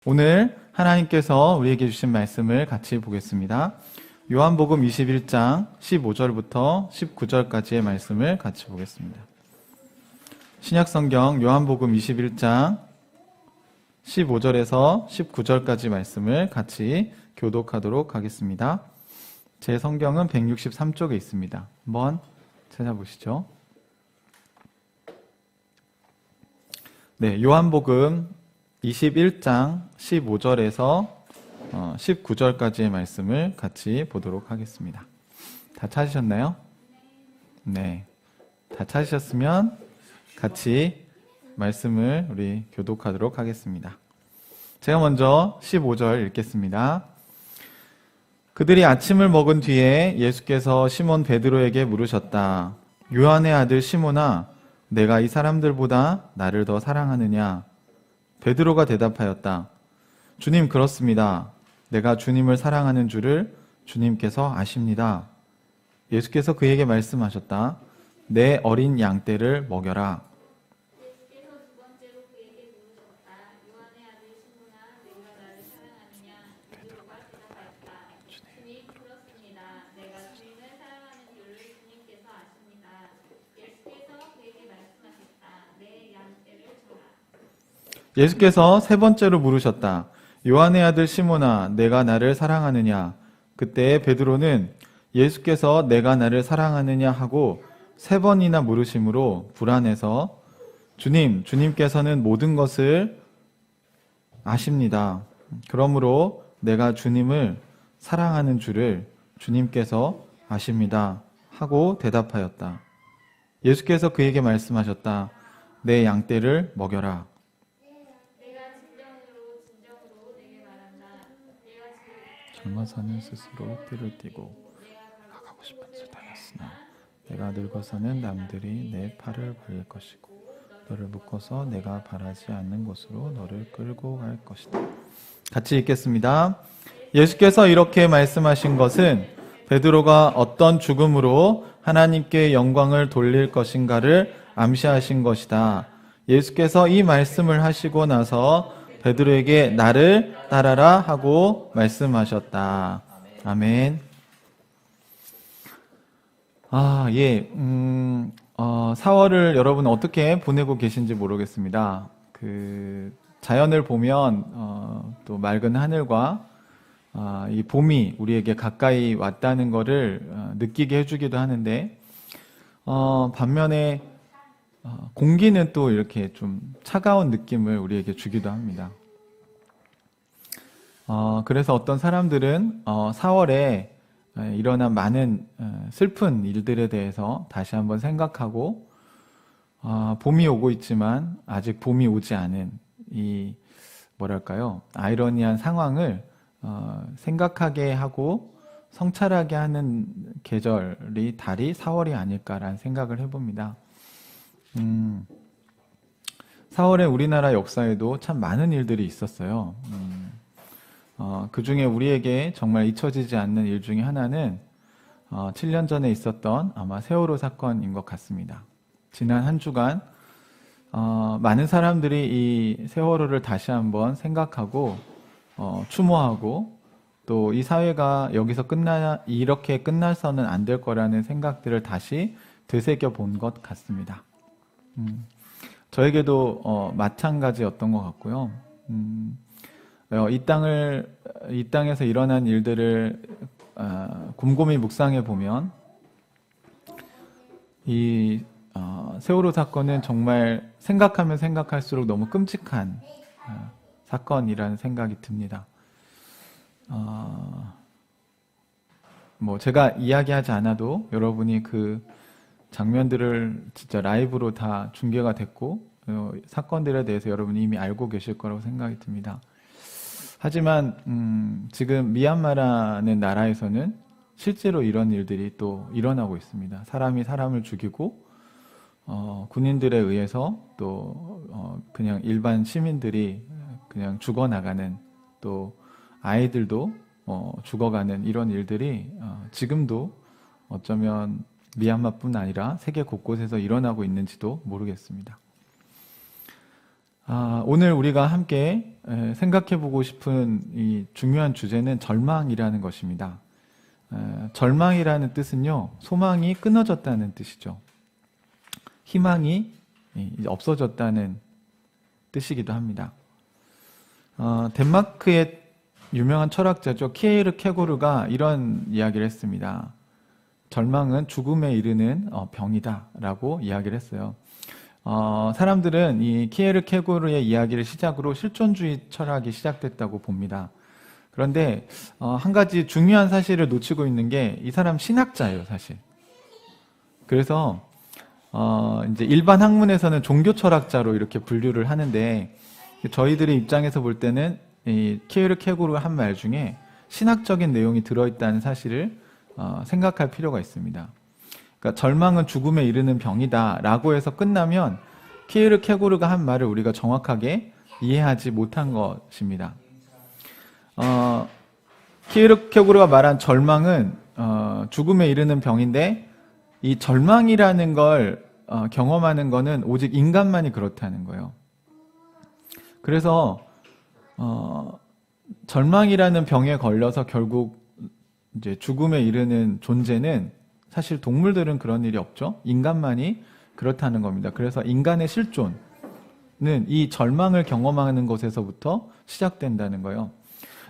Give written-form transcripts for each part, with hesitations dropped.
오늘 하나님께서 우리에게 주신 말씀을 같이 보겠습니다. 요한복음 21장 15절부터 19절까지의 말씀을 같이 보겠습니다. 신약성경 요한복음 21장 15절에서 19절까지 말씀을 같이 교독하도록 하겠습니다. 제 성경은 163쪽에 있습니다. 한번 찾아보시죠. 네, 요한복음 21장 15절에서 19절까지의 말씀을 같이 보도록 하겠습니다. 다 찾으셨나요? 네. 다 찾으셨으면 같이 말씀을 우리 교독하도록 하겠습니다. 제가 먼저 15절 읽겠습니다. 그들이 아침을 먹은 뒤에 예수께서 시몬 베드로에게 물으셨다. 요한의 아들 시몬아, 내가 이 사람들보다 나를 더 사랑하느냐? 베드로가 대답하였다. 주님, 그렇습니다. 내가 주님을 사랑하는 줄을 주님께서 아십니다. 예수께서 그에게 말씀하셨다. 내 어린 양떼를 먹여라. 예수께서 두 번째로 그에게 물으셨다. 요한의 아들 시몬아, 내가 나를 사랑하느냐? 베드로가 대답하였다. 주님, 그렇습니다. 내가 주님을 사랑하는 줄을 주님께서 아십니다. 예수께서 그에게 말씀하셨다. 내 양떼를 쳐라. 예수께서 세 번째로 물으셨다. 요한의 아들 시몬아, 내가 나를 사랑하느냐? 그때 베드로는 예수께서 내가 나를 사랑하느냐 하고 세 번이나 물으심으로 불안해서 주님께서는 모든 것을 아십니다. 그러므로 내가 주님을 사랑하는 줄을 주님께서 아십니다. 하고 대답하였다. 예수께서 그에게 말씀하셨다. 내 양떼를 먹여라. 내가 진정으로 내게 말한다. 내가 젊어서는 스스로 띠를 띠고 내가 가고 싶은 곳을 다녔으나 내가 늙어서는 남들이 내 팔을 벌릴 것이고 너를 묶어서 내가 바라지 않는 곳으로 너를 끌고 갈 것이다. 같이 읽겠습니다. 예수께서 이렇게 말씀하신 것은 베드로가 어떤 죽음으로 하나님께 영광을 돌릴 것인가를 암시하신 것이다. 예수께서 이 말씀을 하시고 나서 베드로에게 나를 따라라 하고 말씀하셨다. 아멘. 4월을 여러분 어떻게 보내고 계신지 모르겠습니다. 자연을 보면 또 맑은 하늘과 이 봄이 우리에게 가까이 왔다는 것을 느끼게 해주기도 하는데 반면에 공기는 또 이렇게 좀 차가운 느낌을 우리에게 주기도 합니다. 그래서 어떤 사람들은 4월에 일어난 많은 슬픈 일들에 대해서 다시 한번 생각하고 봄이 오고 있지만 아직 봄이 오지 않은 이 아이러니한 상황을 생각하게 하고 성찰하게 하는 달이 4월이 아닐까라는 생각을 해봅니다. 4월에 우리나라 역사에도 참 많은 일들이 있었어요. 그 중에 우리에게 정말 잊혀지지 않는 일 중에 하나는 7년 전에 있었던 아마 세월호 사건인 것 같습니다. 지난 한 주간 많은 사람들이 이 세월호를 다시 한번 생각하고 추모하고 또 이 사회가 여기서 이렇게 끝나서는 안 될 거라는 생각들을 다시 되새겨 본 것 같습니다. 저에게도 마찬가지였던 것 같고요. 이 땅에서 일어난 일들을 곰곰이 묵상해 보면 이 세월호 사건은 정말 생각하면 생각할수록 너무 끔찍한 사건이라는 생각이 듭니다. 제가 이야기하지 않아도 여러분이 그 장면들을 진짜 라이브로 다 중계가 됐고 사건들에 대해서 여러분이 이미 알고 계실 거라고 생각이 듭니다. 하지만 지금 미얀마라는 나라에서는 실제로 이런 일들이 또 일어나고 있습니다. 사람이 사람을 죽이고 군인들에 의해서 또 그냥 일반 시민들이 그냥 죽어나가는 또 아이들도 죽어가는 이런 일들이 지금도 어쩌면 미얀마뿐 아니라 세계 곳곳에서 일어나고 있는지도 모르겠습니다. 오늘 우리가 함께 생각해 보고 싶은 이 중요한 주제는 절망이라는 것입니다. 절망이라는 뜻은요, 소망이 끊어졌다는 뜻이죠. 희망이 없어졌다는 뜻이기도 합니다. 덴마크의 유명한 철학자죠. 키에르 케고르가 이런 이야기를 했습니다. 절망은 죽음에 이르는 병이다라고 이야기를 했어요. 사람들은 이 키에르 케고르의 이야기를 시작으로 실존주의 철학이 시작됐다고 봅니다. 그런데 한 가지 중요한 사실을 놓치고 있는 게 이 사람 신학자예요, 사실. 그래서 이제 일반 학문에서는 종교 철학자로 이렇게 분류를 하는데 저희들의 입장에서 볼 때는 이 키에르 케고르가 한 말 중에 신학적인 내용이 들어있다는 사실을 생각할 필요가 있습니다. 그러니까 절망은 죽음에 이르는 병이다라고 해서 끝나면 키에르 케고르가 한 말을 우리가 정확하게 이해하지 못한 것입니다. 키에르 케고르가 말한 절망은 죽음에 이르는 병인데 이 절망이라는 걸 경험하는 거는 오직 인간만이 그렇다는 거예요. 그래서 절망이라는 병에 걸려서 결국 이제 죽음에 이르는 존재는 사실 동물들은 그런 일이 없죠. 인간만이 그렇다는 겁니다. 그래서 인간의 실존은 이 절망을 경험하는 것에서부터 시작된다는 거예요.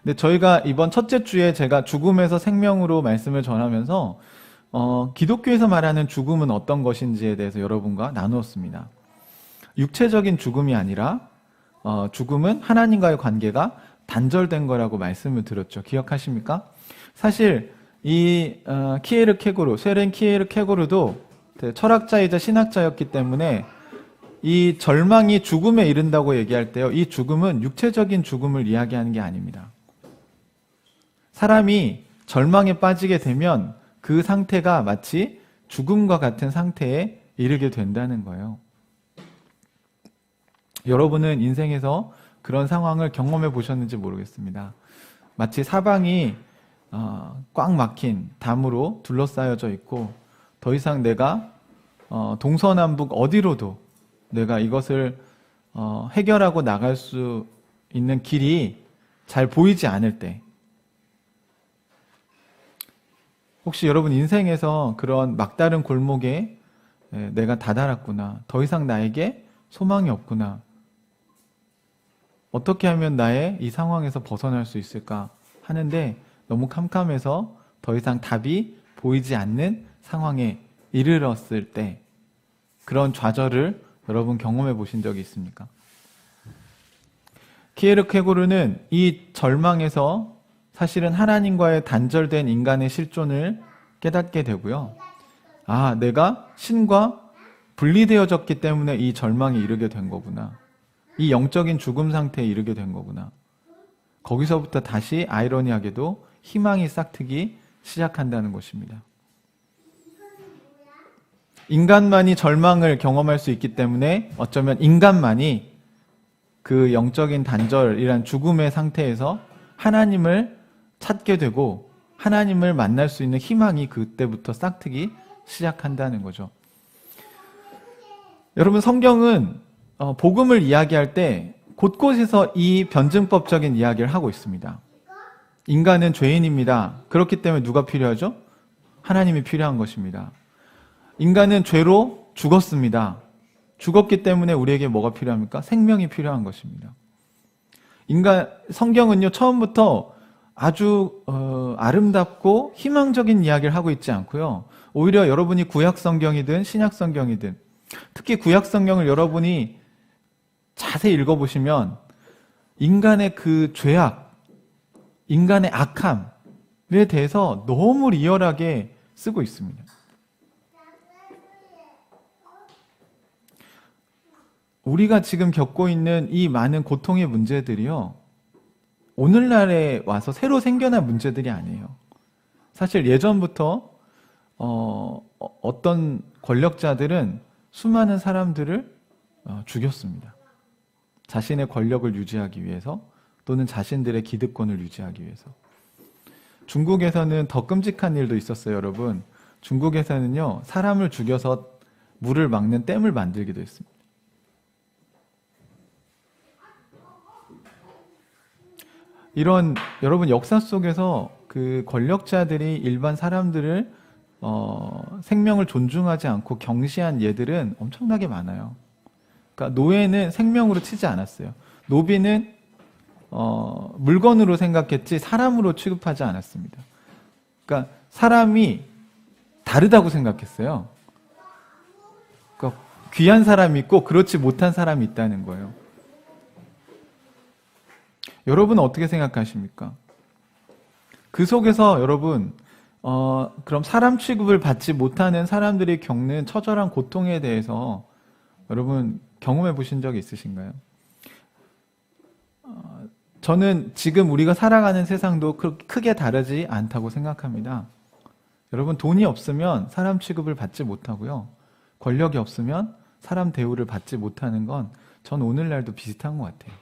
근데 저희가 이번 첫째 주에 제가 죽음에서 생명으로 말씀을 전하면서 기독교에서 말하는 죽음은 어떤 것인지에 대해서 여러분과 나누었습니다. 육체적인 죽음이 아니라 죽음은 하나님과의 관계가 단절된 거라고 말씀을 드렸죠. 기억하십니까? 사실 이 키에르 케고르, 세렌 키에르 케고르도 철학자이자 신학자였기 때문에 이 절망이 죽음에 이른다고 얘기할 때요, 이 죽음은 육체적인 죽음을 이야기하는 게 아닙니다. 사람이 절망에 빠지게 되면 그 상태가 마치 죽음과 같은 상태에 이르게 된다는 거예요. 여러분은 인생에서 그런 상황을 경험해 보셨는지 모르겠습니다. 마치 사방이 꽉 막힌 담으로 둘러싸여져 있고 더 이상 내가 동서남북 어디로도 내가 이것을 해결하고 나갈 수 있는 길이 잘 보이지 않을 때, 혹시 여러분 인생에서 그런 막다른 골목에 내가 다다랐구나, 더 이상 나에게 소망이 없구나, 어떻게 하면 나의 이 상황에서 벗어날 수 있을까 하는데 너무 캄캄해서 더 이상 답이 보이지 않는 상황에 이르렀을 때 그런 좌절을 여러분 경험해 보신 적이 있습니까? 키에르 케고르는 이 절망에서 사실은 하나님과의 단절된 인간의 실존을 깨닫게 되고요. 내가 신과 분리되어졌기 때문에 이 절망에 이르게 된 거구나. 이 영적인 죽음 상태에 이르게 된 거구나. 거기서부터 다시 아이러니하게도 희망이 싹트기 시작한다는 것입니다. 인간만이 절망을 경험할 수 있기 때문에 어쩌면 인간만이 그 영적인 단절이란 죽음의 상태에서 하나님을 찾게 되고 하나님을 만날 수 있는 희망이 그때부터 싹트기 시작한다는 거죠. 여러분, 성경은 복음을 이야기할 때 곳곳에서 이 변증법적인 이야기를 하고 있습니다. 인간은 죄인입니다. 그렇기 때문에 누가 필요하죠? 하나님이 필요한 것입니다. 인간은 죄로 죽었습니다. 죽었기 때문에 우리에게 뭐가 필요합니까? 생명이 필요한 것입니다. 성경은요, 처음부터 아주 아름답고 희망적인 이야기를 하고 있지 않고요. 오히려 여러분이 구약 성경이든 신약 성경이든, 특히 구약 성경을 여러분이 자세히 읽어보시면 인간의 그 죄악, 인간의 악함에 대해서 너무 리얼하게 쓰고 있습니다. 우리가 지금 겪고 있는 이 많은 고통의 문제들이요, 오늘날에 와서 새로 생겨난 문제들이 아니에요. 사실 예전부터 어떤 권력자들은 수많은 사람들을 죽였습니다. 자신의 권력을 유지하기 위해서, 또는 자신들의 기득권을 유지하기 위해서. 중국에서는 더 끔찍한 일도 있었어요, 여러분. 중국에서는요, 사람을 죽여서 물을 막는 댐을 만들기도 했습니다. 이런 여러분 역사 속에서 그 권력자들이 일반 사람들을 생명을 존중하지 않고 경시한 예들은 엄청나게 많아요. 그러니까 노예는 생명으로 치지 않았어요. 노비는 물건으로 생각했지 사람으로 취급하지 않았습니다. 그러니까 사람이 다르다고 생각했어요. 그러니까 귀한 사람이 있고 그렇지 못한 사람이 있다는 거예요. 여러분은 어떻게 생각하십니까? 그 속에서 여러분 그럼 사람 취급을 받지 못하는 사람들이 겪는 처절한 고통에 대해서 여러분 경험해 보신 적이 있으신가요? 저는 지금 우리가 살아가는 세상도 그렇게 크게 다르지 않다고 생각합니다. 여러분 돈이 없으면 사람 취급을 받지 못하고요. 권력이 없으면 사람 대우를 받지 못하는 건 전 오늘날도 비슷한 것 같아요.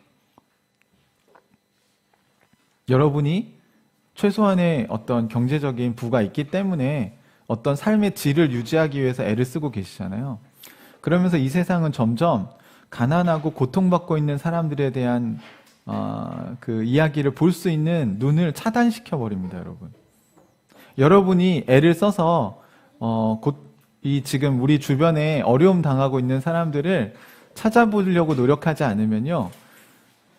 여러분이 최소한의 어떤 경제적인 부가 있기 때문에 어떤 삶의 질을 유지하기 위해서 애를 쓰고 계시잖아요. 그러면서 이 세상은 점점 가난하고 고통받고 있는 사람들에 대한 그 이야기를 볼 수 있는 눈을 차단시켜 버립니다, 여러분. 여러분이 애를 써서 이 지금 우리 주변에 어려움 당하고 있는 사람들을 찾아보려고 노력하지 않으면요,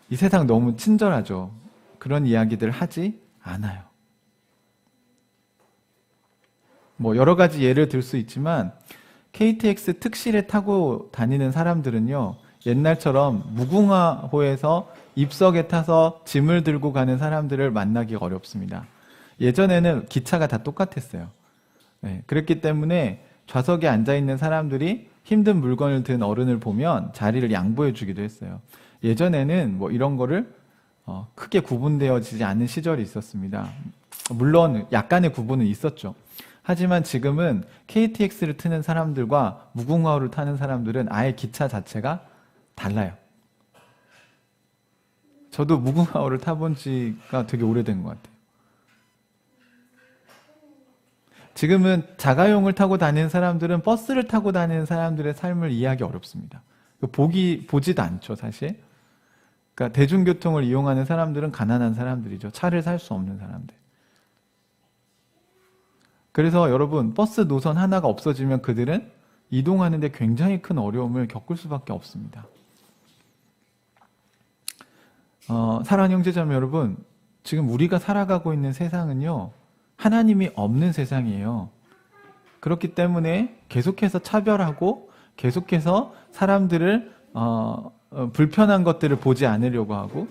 이 세상 너무 친절하죠. 그런 이야기들 하지 않아요. 뭐 여러 가지 예를 들 수 있지만 KTX 특실에 타고 다니는 사람들은요, 옛날처럼 무궁화호에서 입석에 타서 짐을 들고 가는 사람들을 만나기가 어렵습니다. 예전에는 기차가 다 똑같았어요. 네, 그렇기 때문에 좌석에 앉아있는 사람들이 힘든 물건을 든 어른을 보면 자리를 양보해 주기도 했어요. 예전에는 뭐 이런 거를 크게 구분되어지지 않는 시절이 있었습니다. 물론 약간의 구분은 있었죠. 하지만 지금은 KTX를 타는 사람들과 무궁화호를 타는 사람들은 아예 기차 자체가 달라요. 저도 무궁화호를 타본 지가 되게 오래된 것 같아요. 지금은 자가용을 타고 다니는 사람들은 버스를 타고 다니는 사람들의 삶을 이해하기 어렵습니다. 보지도 않죠, 사실. 그러니까 대중교통을 이용하는 사람들은 가난한 사람들이죠. 차를 살 수 없는 사람들. 그래서 여러분, 버스 노선 하나가 없어지면 그들은 이동하는데 굉장히 큰 어려움을 겪을 수밖에 없습니다. 사랑하는 형제자매 여러분, 지금 우리가 살아가고 있는 세상은요, 하나님이 없는 세상이에요. 그렇기 때문에 계속해서 차별하고 계속해서 사람들을 불편한 것들을 보지 않으려고 하고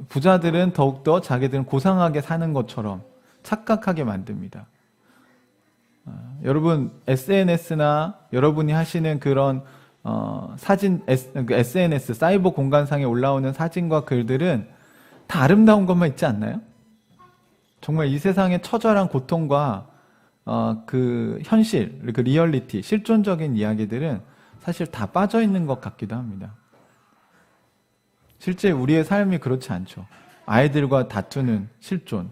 부자들은 더욱더 자기들은 고상하게 사는 것처럼 착각하게 만듭니다. 여러분 SNS나 여러분이 하시는 그런 사진 SNS 사이버 공간상에 올라오는 사진과 글들은 다 아름다운 것만 있지 않나요? 정말 이 세상의 처절한 고통과 그 현실, 그 리얼리티, 실존적인 이야기들은 사실 다 빠져 있는 것 같기도 합니다. 실제 우리의 삶이 그렇지 않죠. 아이들과 다투는 실존,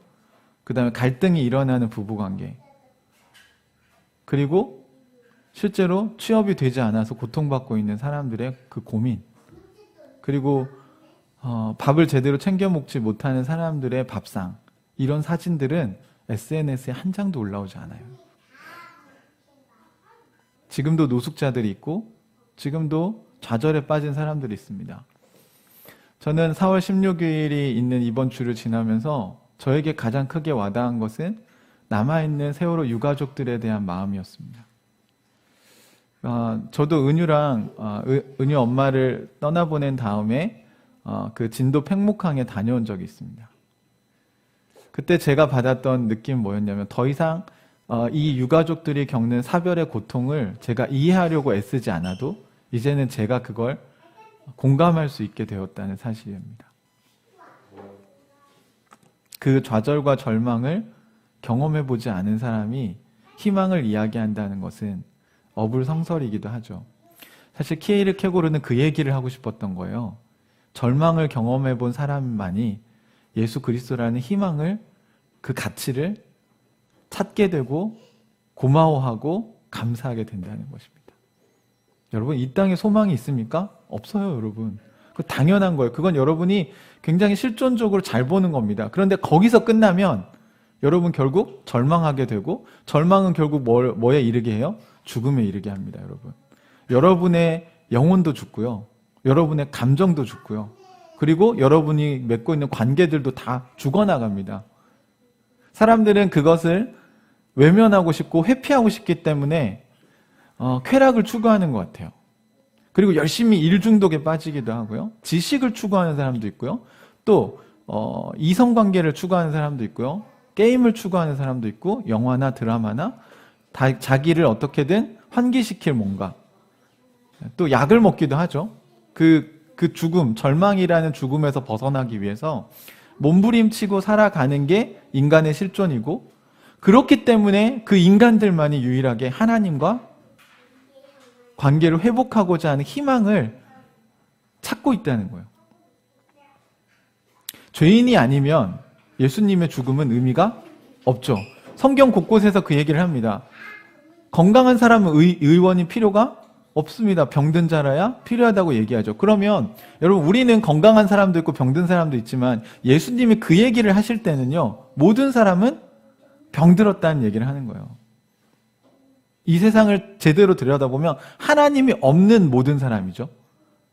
그 다음에 갈등이 일어나는 부부관계, 그리고 실제로 취업이 되지 않아서 고통받고 있는 사람들의 그 고민, 그리고 밥을 제대로 챙겨 먹지 못하는 사람들의 밥상, 이런 사진들은 SNS에 한 장도 올라오지 않아요. 지금도 노숙자들이 있고 지금도 좌절에 빠진 사람들이 있습니다. 저는 4월 16일이 있는 이번 주를 지나면서 저에게 가장 크게 와닿은 것은 남아있는 세월호 유가족들에 대한 마음이었습니다. 저도 은유 엄마를 떠나보낸 다음에 그 진도 팽목항에 다녀온 적이 있습니다. 그때 제가 받았던 느낌은 뭐였냐면 더 이상 이 유가족들이 겪는 사별의 고통을 제가 이해하려고 애쓰지 않아도 이제는 제가 그걸 공감할 수 있게 되었다는 사실입니다. 그 좌절과 절망을 경험해보지 않은 사람이 희망을 이야기한다는 것은 어불성설이기도 하죠. 사실 키에르 케고르는 그 얘기를 하고 싶었던 거예요. 절망을 경험해본 사람만이 예수 그리스도라는 희망을, 그 가치를 찾게 되고 고마워하고 감사하게 된다는 것입니다. 여러분, 이 땅에 소망이 있습니까? 없어요, 여러분. 그 당연한 거예요. 그건 여러분이 굉장히 실존적으로 잘 보는 겁니다. 그런데 거기서 끝나면 여러분 결국 절망하게 되고, 절망은 결국 뭐에 이르게 해요? 죽음에 이르게 합니다, 여러분. 여러분의 영혼도 죽고요. 여러분의 감정도 죽고요. 그리고 여러분이 맺고 있는 관계들도 다 죽어나갑니다. 사람들은 그것을 외면하고 싶고 회피하고 싶기 때문에 쾌락을 추구하는 것 같아요. 그리고 열심히 일 중독에 빠지기도 하고요. 지식을 추구하는 사람도 있고요. 또 이성관계를 추구하는 사람도 있고요. 게임을 추구하는 사람도 있고, 영화나 드라마나 자기를 어떻게든 환기시킬 뭔가, 또 약을 먹기도 하죠. 그 죽음, 절망이라는 죽음에서 벗어나기 위해서 몸부림치고 살아가는 게 인간의 실존이고, 그렇기 때문에 그 인간들만이 유일하게 하나님과 관계를 회복하고자 하는 희망을 찾고 있다는 거예요. 죄인이 아니면 예수님의 죽음은 의미가 없죠. 성경 곳곳에서 그 얘기를 합니다. 건강한 사람은 의원이 필요가 없습니다. 병든 자라야 필요하다고 얘기하죠. 그러면 여러분, 우리는 건강한 사람도 있고 병든 사람도 있지만 예수님이 그 얘기를 하실 때는요, 모든 사람은 병들었다는 얘기를 하는 거예요. 이 세상을 제대로 들여다보면 하나님이 없는 모든 사람이죠.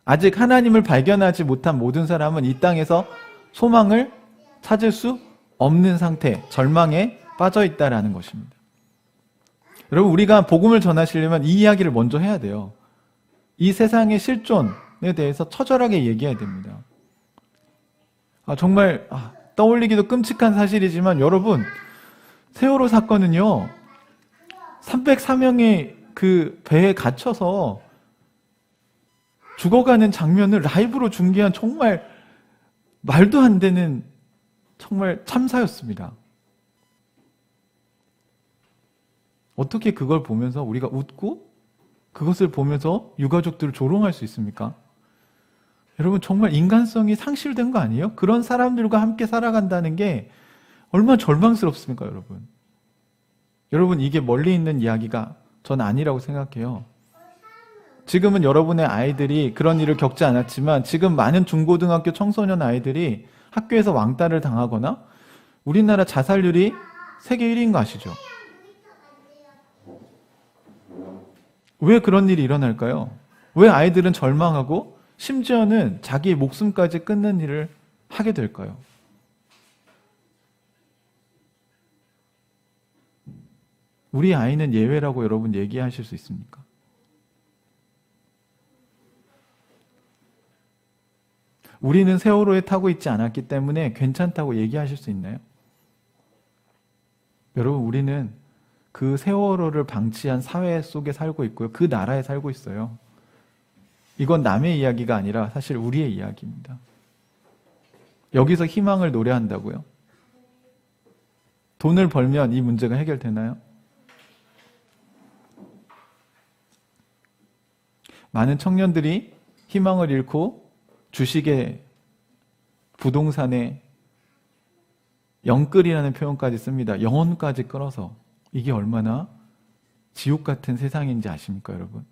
아직 하나님을 발견하지 못한 모든 사람은 이 땅에서 소망을 찾을 수 없는 상태, 절망에 빠져 있다라는 것입니다. 여러분, 우리가 복음을 전하시려면 이 이야기를 먼저 해야 돼요. 이 세상의 실존에 대해서 처절하게 얘기해야 됩니다. 정말 떠올리기도 끔찍한 사실이지만 여러분, 세월호 사건은요, 304명의 그 배에 갇혀서 죽어가는 장면을 라이브로 중계한 정말 말도 안 되는 정말 참사였습니다. 어떻게 그걸 보면서 우리가 웃고 그것을 보면서 유가족들을 조롱할 수 있습니까? 여러분, 정말 인간성이 상실된 거 아니에요? 그런 사람들과 함께 살아간다는 게 얼마나 절망스럽습니까, 여러분? 여러분, 이게 멀리 있는 이야기가 전 아니라고 생각해요. 지금은 여러분의 아이들이 그런 일을 겪지 않았지만 지금 많은 중고등학교 청소년 아이들이 학교에서 왕따를 당하거나, 우리나라 자살률이 세계 1위인 거 아시죠? 왜 그런 일이 일어날까요? 왜 아이들은 절망하고 심지어는 자기의 목숨까지 끊는 일을 하게 될까요? 우리 아이는 예외라고 여러분 얘기하실 수 있습니까? 우리는 세월호에 타고 있지 않았기 때문에 괜찮다고 얘기하실 수 있나요? 여러분, 우리는 그 세월호를 방치한 사회 속에 살고 있고요. 그 나라에 살고 있어요. 이건 남의 이야기가 아니라 사실 우리의 이야기입니다. 여기서 희망을 노래한다고요? 돈을 벌면 이 문제가 해결되나요? 많은 청년들이 희망을 잃고 주식에, 부동산에 영끌이라는 표현까지 씁니다. 영혼까지 끌어서. 이게 얼마나 지옥 같은 세상인지 아십니까, 여러분?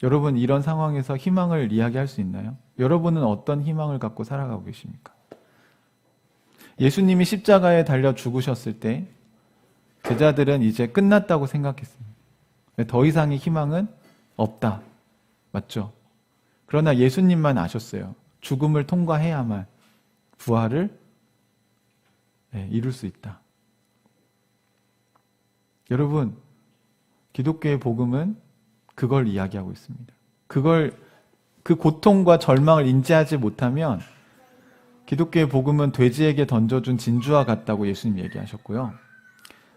여러분, 이런 상황에서 희망을 이야기할 수 있나요? 여러분은 어떤 희망을 갖고 살아가고 계십니까? 예수님이 십자가에 달려 죽으셨을 때 제자들은 이제 끝났다고 생각했습니다. 더 이상의 희망은 없다. 맞죠? 그러나 예수님만 아셨어요. 죽음을 통과해야만 부활을 이룰 수 있다. 여러분, 기독교의 복음은 그걸 이야기하고 있습니다. 그 고통과 절망을 인지하지 못하면 기독교의 복음은 돼지에게 던져준 진주와 같다고 예수님 얘기하셨고요.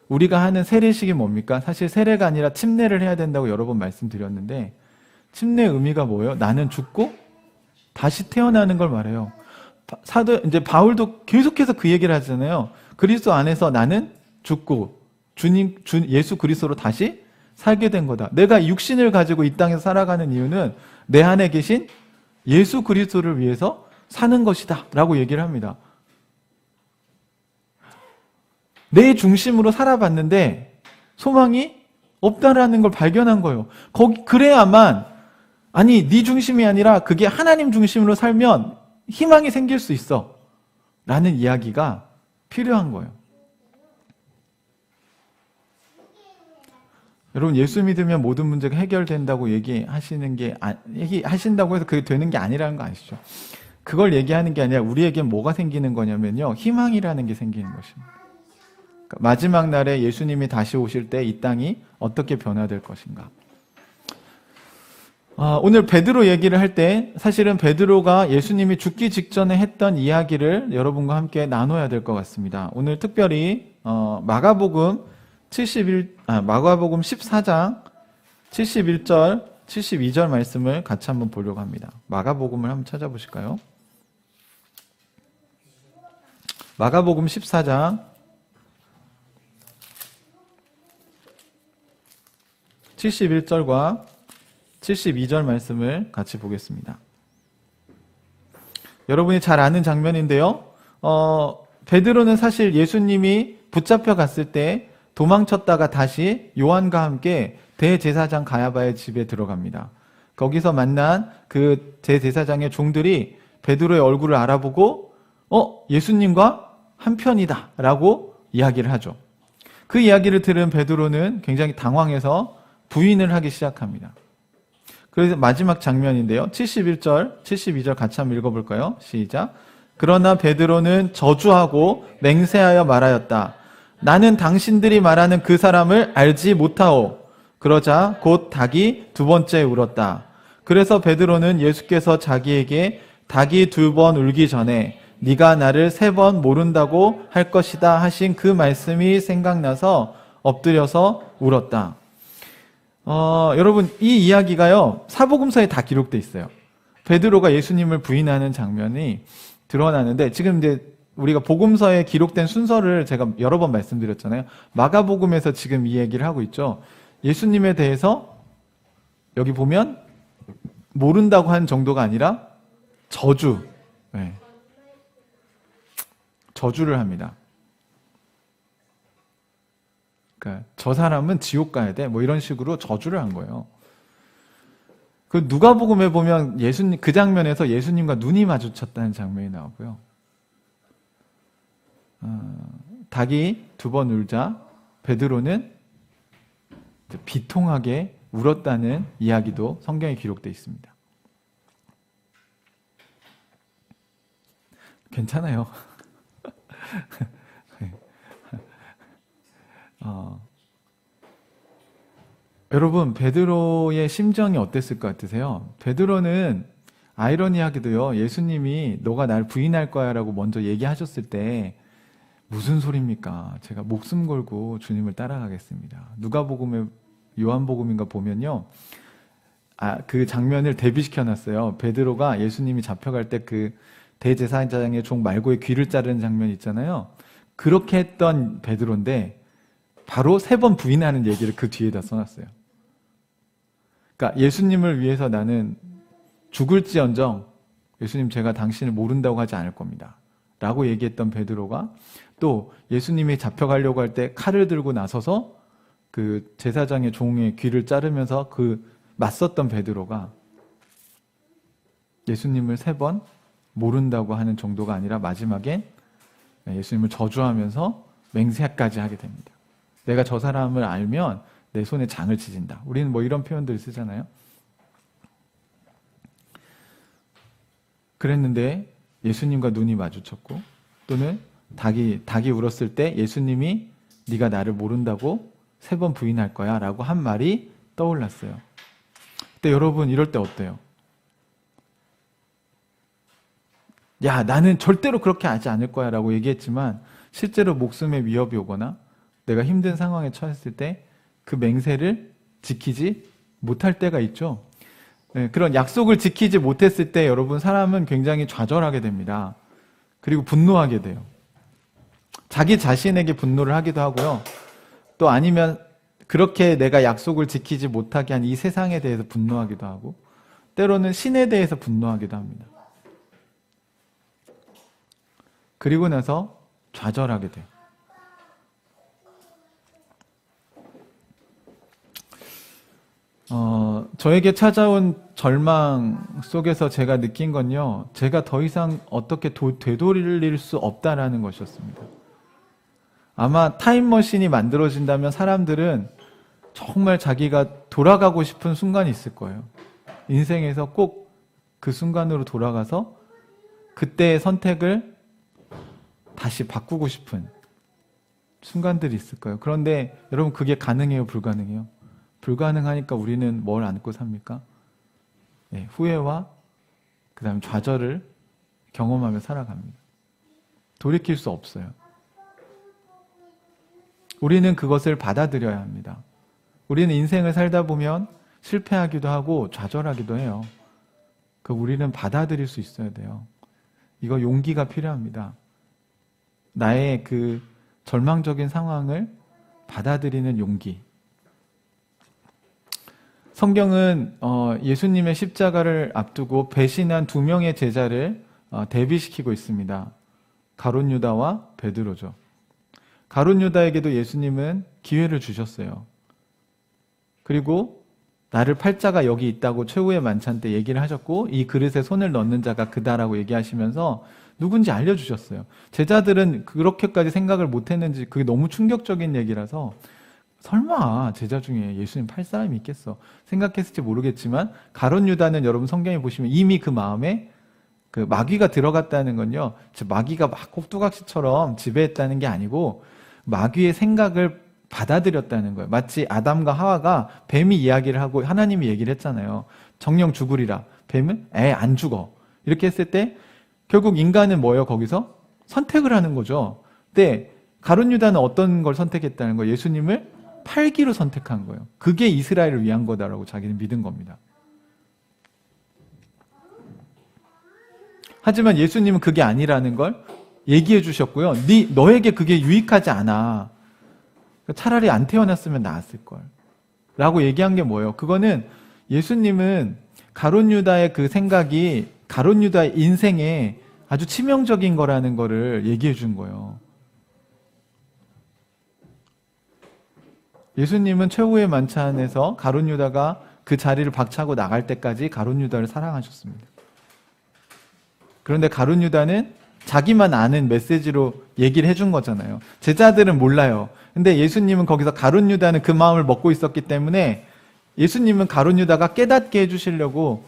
우리가 하는 세례식이 뭡니까? 사실 세례가 아니라 침례를 해야 된다고 여러 번 말씀드렸는데, 침례의 의미가 뭐예요? 나는 죽고 다시 태어나는 걸 말해요. 이제 바울도 계속해서 그 얘기를 하잖아요. 그리스도 안에서 나는 죽고 예수 그리스도로 다시 살게 된 거다. 내가 육신을 가지고 이 땅에서 살아가는 이유는 내 안에 계신 예수 그리스도를 위해서 사는 것이다 라고 얘기를 합니다. 내 중심으로 살아봤는데 소망이 없다라는 걸 발견한 거예요. 그래야만 아니, 네 중심이 아니라 그게 하나님 중심으로 살면 희망이 생길 수 있어. 라는 이야기가 필요한 거예요. 여러분, 예수 믿으면 모든 문제가 해결된다고 하신다고 해서 그게 되는 게 아니라는 거 아시죠? 그걸 얘기하는 게 아니라 우리에게 뭐가 생기는 거냐면요, 희망이라는 게 생기는 것입니다. 그러니까 마지막 날에 예수님이 다시 오실 때 이 땅이 어떻게 변화될 것인가. 오늘 베드로 얘기를 할 때 사실은 베드로가 예수님이 죽기 직전에 했던 이야기를 여러분과 함께 나눠야 될 것 같습니다. 오늘 특별히 마가복음 14장 71절, 72절 말씀을 같이 한번 보려고 합니다. 마가복음을 한번 찾아보실까요? 마가복음 14장 71절과 72절 말씀을 같이 보겠습니다. 여러분이 잘 아는 장면인데요. 베드로는 사실 예수님이 붙잡혀 갔을 때 도망쳤다가 다시 요한과 함께 대제사장 가야바의 집에 들어갑니다. 거기서 만난 그 대제사장의 종들이 베드로의 얼굴을 알아보고 예수님과 한편이다 라고 이야기를 하죠. 그 이야기를 들은 베드로는 굉장히 당황해서 부인을 하기 시작합니다. 그래서 마지막 장면인데요. 71절, 72절 같이 한번 읽어볼까요? 시작. 그러나 베드로는 저주하고 맹세하여 말하였다. 나는 당신들이 말하는 그 사람을 알지 못하오. 그러자 곧 닭이 두 번째 울었다. 그래서 베드로는 예수께서 자기에게 닭이 두 번 울기 전에 네가 나를 세 번 모른다고 할 것이다 하신 그 말씀이 생각나서 엎드려서 울었다. 여러분, 이 이야기가요, 사복음서에 다 기록돼 있어요. 베드로가 예수님을 부인하는 장면이 드러나는데, 지금 이제 우리가 복음서에 기록된 순서를 제가 여러 번 말씀드렸잖아요. 마가복음에서 지금 이 얘기를 하고 있죠. 예수님에 대해서 여기 보면 모른다고 하는 정도가 아니라 저주, 저주를 합니다. 그러니까 저 사람은 지옥 가야 돼. 뭐 이런 식으로 저주를 한 거예요. 그 누가복음에 보면 예수님 그 장면에서 예수님과 눈이 마주쳤다는 장면이 나오고요. 닭이 두 번 울자 베드로는 비통하게 울었다는 이야기도 성경에 기록되어 있습니다. 괜찮아요. 여러분, 베드로의 심정이 어땠을 것 같으세요? 베드로는 아이러니하게도요, 예수님이 너가 날 부인할 거야 라고 먼저 얘기하셨을 때 무슨 소리입니까? 제가 목숨 걸고 주님을 따라가겠습니다. 누가복음에 요한복음인가 보면요, 그 장면을 대비시켜 놨어요. 베드로가 예수님이 잡혀갈 때 그 대제사장의 종 말고의 귀를 자르는 장면 있잖아요. 그렇게 했던 베드로인데 바로 세 번 부인하는 얘기를 그 뒤에다 써놨어요. 그러니까 예수님을 위해서 나는 죽을지언정 예수님 제가 당신을 모른다고 하지 않을 겁니다 라고 얘기했던 베드로가 또 예수님이 잡혀가려고 할 때 칼을 들고 나서서 그 제사장의 종의 귀를 자르면서 그 맞섰던 베드로가 예수님을 세 번 모른다고 하는 정도가 아니라 마지막엔 예수님을 저주하면서 맹세까지 하게 됩니다. 내가 저 사람을 알면 내 손에 장을 치진다. 우리는 뭐 이런 표현들 쓰잖아요. 그랬는데 예수님과 눈이 마주쳤고 또는 닭이 울었을 때 예수님이 네가 나를 모른다고 세 번 부인할 거야 라고 한 말이 떠올랐어요. 근데 여러분, 이럴 때 어때요? 야, 나는 절대로 그렇게 하지 않을 거야 라고 얘기했지만 실제로 목숨에 위협이 오거나 내가 힘든 상황에 처했을 때 그 맹세를 지키지 못할 때가 있죠. 그런 약속을 지키지 못했을 때 여러분, 사람은 굉장히 좌절하게 됩니다. 그리고 분노하게 돼요. 자기 자신에게 분노를 하기도 하고요. 또 아니면 그렇게 내가 약속을 지키지 못하게 한 이 세상에 대해서 분노하기도 하고 때로는 신에 대해서 분노하기도 합니다. 그리고 나서 좌절하게 돼요. 저에게 찾아온 절망 속에서 제가 느낀 건요, 제가 더 이상 어떻게 되돌릴 수 없다라는 것이었습니다. 아마 타임머신이 만들어진다면 사람들은 정말 자기가 돌아가고 싶은 순간이 있을 거예요. 인생에서 꼭 그 순간으로 돌아가서 그때의 선택을 다시 바꾸고 싶은 순간들이 있을 거예요. 그런데 여러분, 그게 가능해요, 불가능해요? 불가능하니까 우리는 뭘 안고 삽니까? 네, 후회와 그 다음에 좌절을 경험하며 살아갑니다. 돌이킬 수 없어요. 우리는 그것을 받아들여야 합니다. 우리는 인생을 살다 보면 실패하기도 하고 좌절하기도 해요. 우리는 받아들일 수 있어야 돼요. 이거 용기가 필요합니다. 나의 그 절망적인 상황을 받아들이는 용기. 성경은 예수님의 십자가를 앞두고 배신한 두 명의 제자를 대비시키고 있습니다. 가룟 유다와 베드로죠. 가룟 유다에게도 예수님은 기회를 주셨어요. 그리고 나를 팔자가 여기 있다고 최후의 만찬 때 얘기를 하셨고, 이 그릇에 손을 넣는 자가 그다라고 얘기하시면서 누군지 알려주셨어요. 제자들은 그렇게까지 생각을 못했는지 그게 너무 충격적인 얘기라서 설마 제자 중에 예수님 팔 사람이 있겠어 생각했을지 모르겠지만, 가룟 유다는 여러분 성경에 보시면 이미 그 마음에 그 마귀가 들어갔다는 건요, 마귀가 막 꼭두각시처럼 지배했다는 게 아니고 마귀의 생각을 받아들였다는 거예요. 마치 아담과 하와가 뱀이 이야기를 하고 하나님이 얘기를 했잖아요. 정령 죽으리라. 뱀은 안 죽어. 이렇게 했을 때 결국 인간은 뭐예요? 거기서 선택을 하는 거죠. 근데 가룟 유다는 어떤 걸 선택했다는 거예요? 예수님을 팔기로 선택한 거예요. 그게 이스라엘을 위한 거다라고 자기는 믿은 겁니다. 하지만 예수님은 그게 아니라는 걸 얘기해 주셨고요. 너에게 그게 유익하지 않아. 차라리 안 태어났으면 나았을 걸. 라고 얘기한 게 뭐예요? 그거는 예수님은 가룟 유다의 그 생각이 가룟 유다의 인생에 아주 치명적인 거라는 거를 얘기해 준 거예요. 예수님은 최후의 만찬에서 가룟 유다가 그 자리를 박차고 나갈 때까지 가룟 유다를 사랑하셨습니다. 그런데 가룟 유다는 자기만 아는 메시지로 얘기를 해준 거잖아요. 제자들은 몰라요. 근데 예수님은 거기서 가룟 유다는 그 마음을 먹고 있었기 때문에 예수님은 가룟 유다가 깨닫게 해주시려고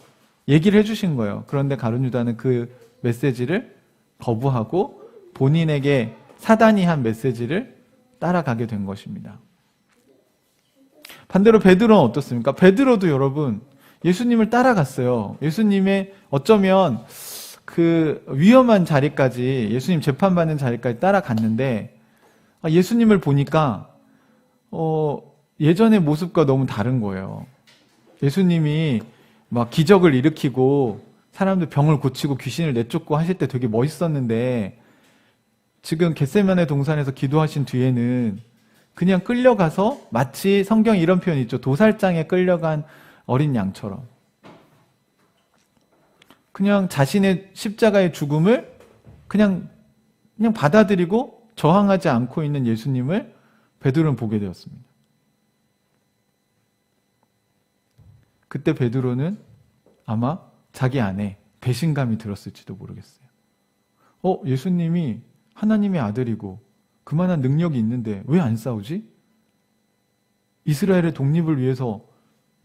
얘기를 해주신 거예요. 그런데 가룟 유다는 그 메시지를 거부하고 본인에게 사단이 한 메시지를 따라가게 된 것입니다. 반대로 베드로는 어떻습니까? 베드로도 여러분 예수님을 따라갔어요. 예수님의 어쩌면 그 위험한 자리까지, 예수님 재판받는 자리까지 따라갔는데 예수님을 보니까 예전의 모습과 너무 다른 거예요. 예수님이 막 기적을 일으키고 사람들 병을 고치고 귀신을 내쫓고 하실 때 되게 멋있었는데, 지금 겟세마네 동산에서 기도하신 뒤에는 그냥 끌려가서 마치 성경에 이런 표현이 있죠. 도살장에 끌려간 어린 양처럼 그냥 자신의 십자가의 죽음을 그냥 받아들이고 저항하지 않고 있는 예수님을 베드로는 보게 되었습니다. 그때 베드로는 아마 자기 안에 배신감이 들었을지도 모르겠어요. 예수님이 하나님의 아들이고 그만한 능력이 있는데 왜 안 싸우지? 이스라엘의 독립을 위해서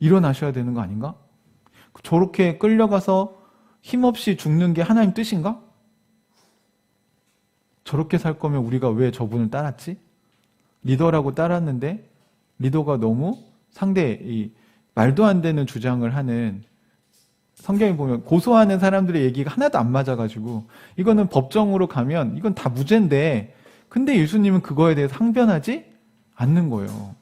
일어나셔야 되는 거 아닌가? 저렇게 끌려가서 힘없이 죽는 게 하나님 뜻인가? 저렇게 살 거면 우리가 왜 저분을 따랐지? 리더라고 따랐는데 리더가 너무 상대 말도 안 되는 주장을 하는, 성경에 보면 고소하는 사람들의 얘기가 하나도 안 맞아가지고 이거는 법정으로 가면 이건 다 무죄인데, 근데 예수님은 그거에 대해서 항변하지 않는 거예요.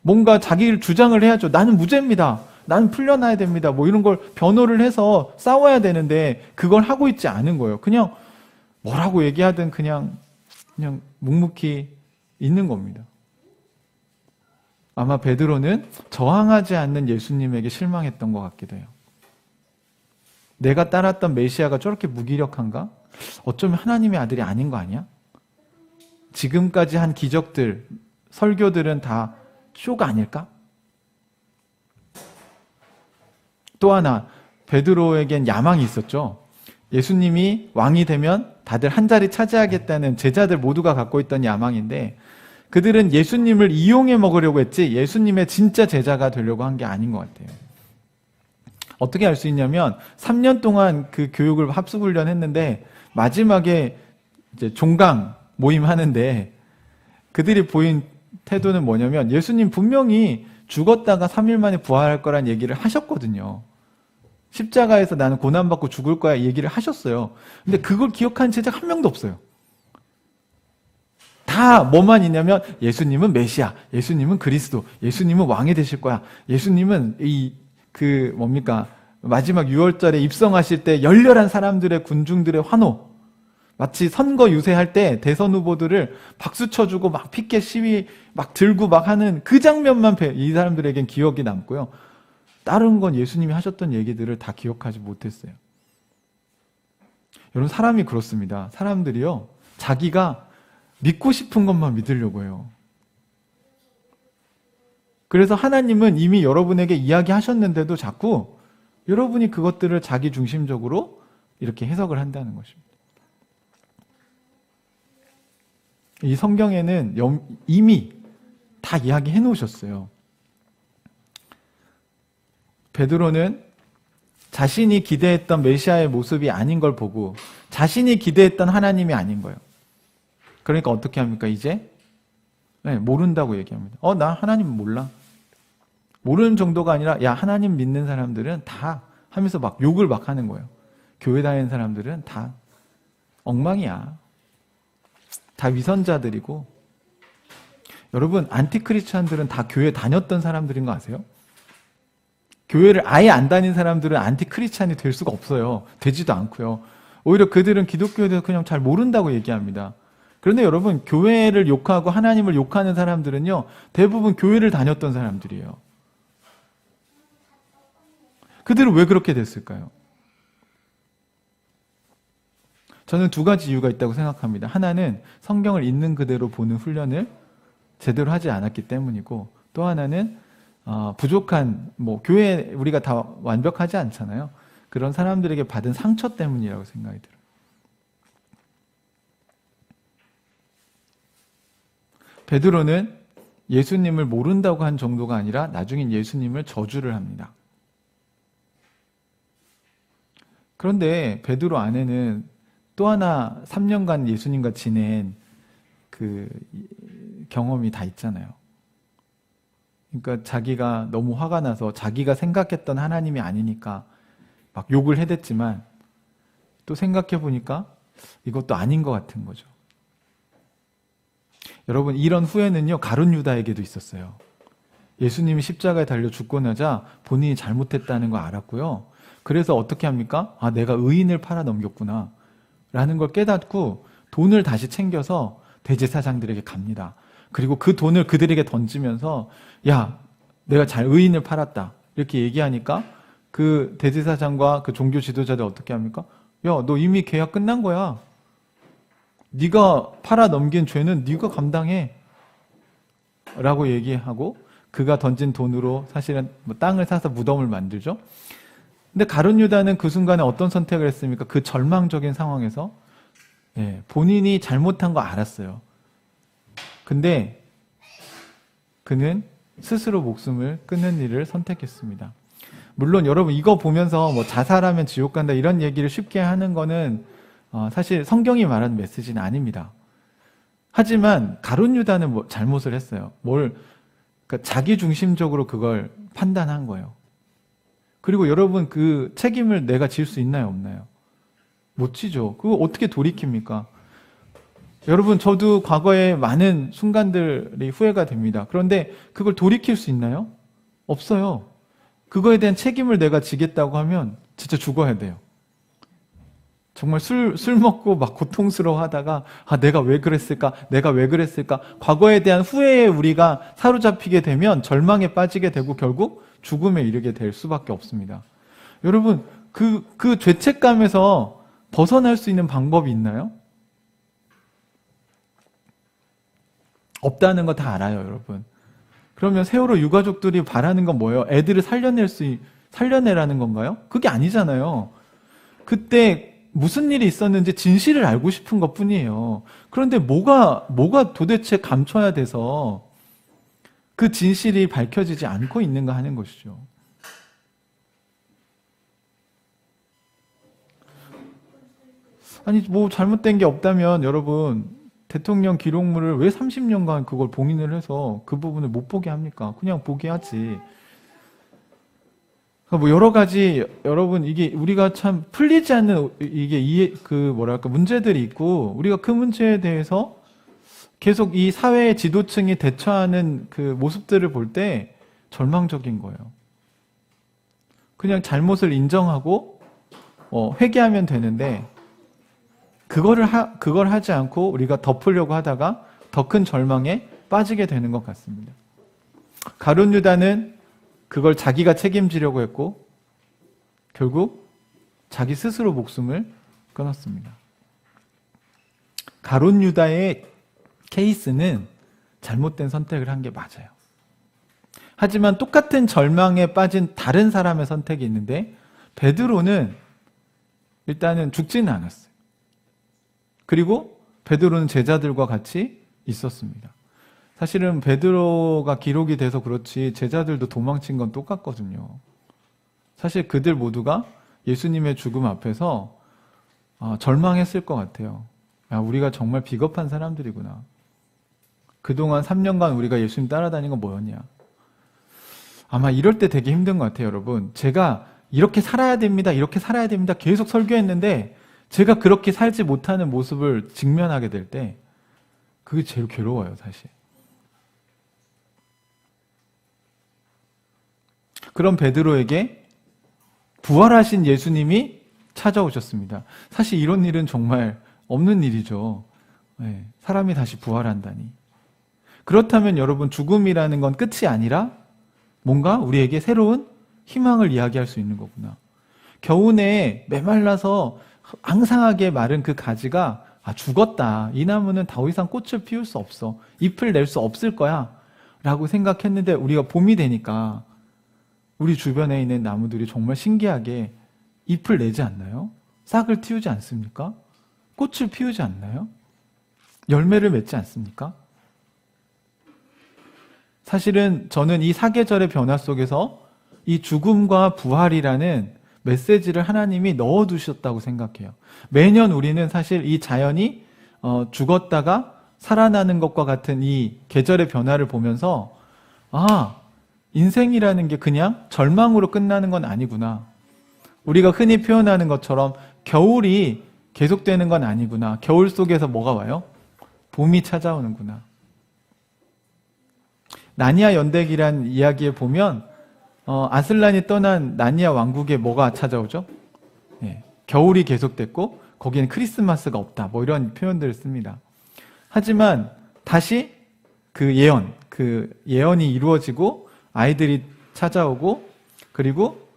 뭔가 자기 주장을 해야죠. 나는 무죄입니다. 나는 풀려나야 됩니다. 뭐 이런 걸 변호를 해서 싸워야 되는데 그걸 하고 있지 않은 거예요. 그냥 뭐라고 얘기하든 그냥 묵묵히 있는 겁니다. 아마 베드로는 저항하지 않는 예수님에게 실망했던 것 같기도 해요. 내가 따랐던 메시아가 저렇게 무기력한가? 어쩌면 하나님의 아들이 아닌 거 아니야? 지금까지 한 기적들, 설교들은 다 쇼가 아닐까? 또 하나 베드로에겐 야망이 있었죠. 예수님이 왕이 되면 다들 한 자리 차지하겠다는 제자들 모두가 갖고 있던 야망인데 그들은 예수님을 이용해 먹으려고 했지 예수님의 진짜 제자가 되려고 한 게 아닌 것 같아요. 어떻게 알 수 있냐면 3년 동안 그 교육을 합숙훈련 했는데 마지막에 이제 종강 모임 하는데 그들이 보인 태도는 뭐냐면 예수님 분명히 죽었다가 3일 만에 부활할 거란 얘기를 하셨거든요. 십자가에서 나는 고난받고 죽을 거야 얘기를 하셨어요. 근데 그걸 기억하는 제자가 한 명도 없어요. 다 뭐만 있냐면 예수님은 메시아, 예수님은 그리스도, 예수님은 왕이 되실 거야. 예수님은 마지막 6월절에 입성하실 때 열렬한 사람들의 군중들의 환호, 마치 선거 유세할 때 대선 후보들을 박수 쳐주고 막 피켓 시위 막 들고 막 하는 그 장면만 이 사람들에겐 기억이 남고요. 다른 건 예수님이 하셨던 얘기들을 다 기억하지 못했어요. 여러분 사람이 그렇습니다. 사람들이요 자기가 믿고 싶은 것만 믿으려고 해요. 그래서 하나님은 이미 여러분에게 이야기하셨는데도 자꾸 여러분이 그것들을 자기 중심적으로 이렇게 해석을 한다는 것입니다. 이 성경에는 이미 다 이야기해 놓으셨어요. 베드로는 자신이 기대했던 메시아의 모습이 아닌 걸 보고 자신이 기대했던 하나님이 아닌 거예요. 그러니까 어떻게 합니까? 이제 모른다고 얘기합니다. 나 하나님 몰라. 모르는 정도가 아니라 야 하나님 믿는 사람들은 다 하면서 막 욕을 막 하는 거예요. 교회 다니는 사람들은 다 엉망이야. 다 위선자들이고. 여러분 안티크리스찬들은 다 교회 다녔던 사람들인 거 아세요? 교회를 아예 안 다닌 사람들은 안티크리스찬이 될 수가 없어요. 되지도 않고요. 오히려 그들은 기독교에 대해서 그냥 잘 모른다고 얘기합니다. 그런데 여러분 교회를 욕하고 하나님을 욕하는 사람들은요 대부분 교회를 다녔던 사람들이에요. 그들은 왜 그렇게 됐을까요? 저는 두 가지 이유가 있다고 생각합니다. 하나는 성경을 있는 그대로 보는 훈련을 제대로 하지 않았기 때문이고 또 하나는 부족한 교회 우리가 다 완벽하지 않잖아요. 그런 사람들에게 받은 상처 때문이라고 생각이 들어요. 베드로는 예수님을 모른다고 한 정도가 아니라 나중엔 예수님을 저주를 합니다. 그런데 베드로 안에는 또 하나 3년간 예수님과 지낸 그 경험이 다 있잖아요. 그러니까 자기가 너무 화가 나서 자기가 생각했던 하나님이 아니니까 막 욕을 해댔지만 또 생각해 보니까 이것도 아닌 것 같은 거죠. 여러분 이런 후회는요 가룟 유다에게도 있었어요. 예수님이 십자가에 달려 죽고 나자 본인이 잘못했다는 걸 알았고요. 그래서 어떻게 합니까? 내가 의인을 팔아 넘겼구나 라는 걸 깨닫고 돈을 다시 챙겨서 대제사장들에게 갑니다. 그리고 그 돈을 그들에게 던지면서 야 내가 잘 의인을 팔았다 이렇게 얘기하니까 그 대제사장과 그 종교 지도자들 어떻게 합니까? 야 너 이미 계약 끝난 거야. 네가 팔아 넘긴 죄는 네가 감당해 라고 얘기하고 그가 던진 돈으로 사실은 땅을 사서 무덤을 만들죠. 근데 가룟 유다는 그 순간에 어떤 선택을 했습니까? 그 절망적인 상황에서 본인이 잘못한 거 알았어요. 근데 그는 스스로 목숨을 끊는 일을 선택했습니다. 물론 여러분 이거 보면서 자살하면 지옥 간다 이런 얘기를 쉽게 하는 거는 사실 성경이 말하는 메시지는 아닙니다. 하지만 가룟 유다는 잘못을 했어요. 그러니까 자기 중심적으로 그걸 판단한 거예요. 그리고 여러분 그 책임을 내가 질 수 있나요, 없나요? 못 지죠. 그거 어떻게 돌이킵니까? 여러분 저도 과거에 많은 순간들이 후회가 됩니다. 그런데 그걸 돌이킬 수 있나요? 없어요. 그거에 대한 책임을 내가 지겠다고 하면 진짜 죽어야 돼요. 정말 술 먹고 막 고통스러워 하다가 내가 왜 그랬을까? 내가 왜 그랬을까? 과거에 대한 후회에 우리가 사로잡히게 되면 절망에 빠지게 되고 결국 죽음에 이르게 될 수밖에 없습니다. 여러분 그 죄책감에서 벗어날 수 있는 방법이 있나요? 없다는 거 다 알아요, 여러분. 그러면 세월호 유가족들이 바라는 건 뭐예요? 애들을 살려내라는 건가요? 그게 아니잖아요. 그때 무슨 일이 있었는지 진실을 알고 싶은 것 뿐이에요. 그런데 뭐가 도대체 감춰야 돼서 그 진실이 밝혀지지 않고 있는가 하는 것이죠. 아니, 뭐 잘못된 게 없다면 여러분, 대통령 기록물을 왜 30년간 그걸 봉인을 해서 그 부분을 못 보게 합니까? 그냥 보게 하지. 뭐 여러 가지, 여러분, 이게 우리가 참 풀리지 않는 이게 문제들이 있고, 우리가 그 문제에 대해서 계속 이 사회의 지도층이 대처하는 그 모습들을 볼 때 절망적인 거예요. 그냥 잘못을 인정하고 회개하면 되는데, 그걸 하지 않고 우리가 덮으려고 하다가 더 큰 절망에 빠지게 되는 것 같습니다. 가룟 유다는 그걸 자기가 책임지려고 했고 결국 자기 스스로 목숨을 끊었습니다. 가룟 유다의 케이스는 잘못된 선택을 한 게 맞아요. 하지만 똑같은 절망에 빠진 다른 사람의 선택이 있는데 베드로는 일단은 죽지는 않았어요. 그리고 베드로는 제자들과 같이 있었습니다. 사실은 베드로가 기록이 돼서 그렇지 제자들도 도망친 건 똑같거든요. 사실 그들 모두가 예수님의 죽음 앞에서 절망했을 것 같아요. 야, 우리가 정말 비겁한 사람들이구나. 그동안 3년간 우리가 예수님 따라다닌 건 뭐였냐. 아마 이럴 때 되게 힘든 것 같아요, 여러분. 제가 이렇게 살아야 됩니다, 이렇게 살아야 됩니다 계속 설교했는데 제가 그렇게 살지 못하는 모습을 직면하게 될 때 그게 제일 괴로워요, 사실. 그런 베드로에게 부활하신 예수님이 찾아오셨습니다. 사실 이런 일은 정말 없는 일이죠. 네, 사람이 다시 부활한다니. 그렇다면 여러분, 죽음이라는 건 끝이 아니라 뭔가 우리에게 새로운 희망을 이야기할 수 있는 거구나. 겨우내에 메말라서 앙상하게 마른 그 가지가 죽었다. 이 나무는 더 이상 꽃을 피울 수 없어. 잎을 낼 수 없을 거야. 라고 생각했는데 우리가 봄이 되니까 우리 주변에 있는 나무들이 정말 신기하게 잎을 내지 않나요? 싹을 틔우지 않습니까? 꽃을 피우지 않나요? 열매를 맺지 않습니까? 사실은 저는 이 사계절의 변화 속에서 이 죽음과 부활이라는 메시지를 하나님이 넣어두셨다고 생각해요. 매년 우리는 사실 이 자연이 죽었다가 살아나는 것과 같은 이 계절의 변화를 보면서 인생이라는 게 그냥 절망으로 끝나는 건 아니구나. 우리가 흔히 표현하는 것처럼 겨울이 계속되는 건 아니구나. 겨울 속에서 뭐가 와요? 봄이 찾아오는구나. 나니아 연대기란 이야기에 보면 아슬란이 떠난 나니아 왕국에 뭐가 찾아오죠? 겨울이 계속됐고 거기는 크리스마스가 없다. 뭐 이런 표현들을 씁니다. 하지만 다시 그 예언이 이루어지고 아이들이 찾아오고 그리고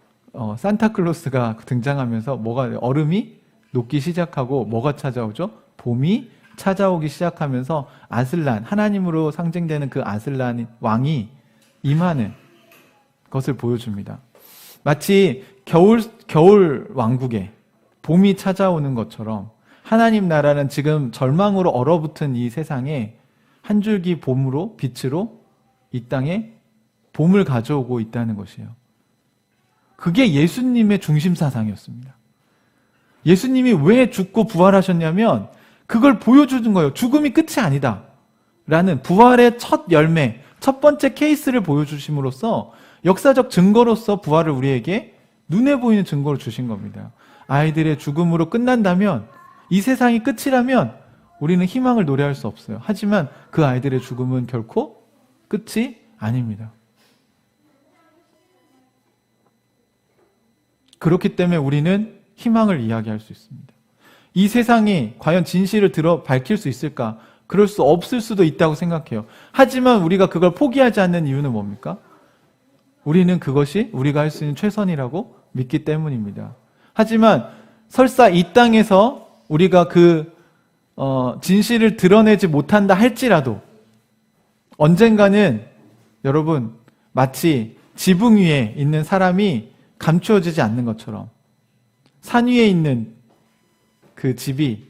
산타클로스가 등장하면서 얼음이 녹기 시작하고 뭐가 찾아오죠? 봄이 찾아오기 시작하면서 아슬란, 하나님으로 상징되는 그 아슬란 왕이 임하는 것을 보여줍니다. 마치 겨울 왕국에 봄이 찾아오는 것처럼 하나님 나라는 지금 절망으로 얼어붙은 이 세상에 한 줄기 봄으로, 빛으로 이 땅에 봄을 가져오고 있다는 것이에요. 그게 예수님의 중심 사상이었습니다. 예수님이 왜 죽고 부활하셨냐면 그걸 보여주는 거예요. 죽음이 끝이 아니다. 라는 부활의 첫 열매, 첫 번째 케이스를 보여주심으로써 역사적 증거로서 부활을 우리에게 눈에 보이는 증거로 주신 겁니다. 아이들의 죽음으로 끝난다면, 이 세상이 끝이라면 우리는 희망을 노래할 수 없어요. 하지만 그 아이들의 죽음은 결코 끝이 아닙니다. 그렇기 때문에 우리는 희망을 이야기할 수 있습니다. 이 세상이 과연 진실을 밝힐 수 있을까? 그럴 수 없을 수도 있다고 생각해요. 하지만 우리가 그걸 포기하지 않는 이유는 뭡니까? 우리는 그것이 우리가 할 수 있는 최선이라고 믿기 때문입니다. 하지만 설사 이 땅에서 우리가 그 진실을 드러내지 못한다 할지라도 언젠가는 여러분 마치 지붕 위에 있는 사람이 감추어지지 않는 것처럼, 산 위에 있는 그 집이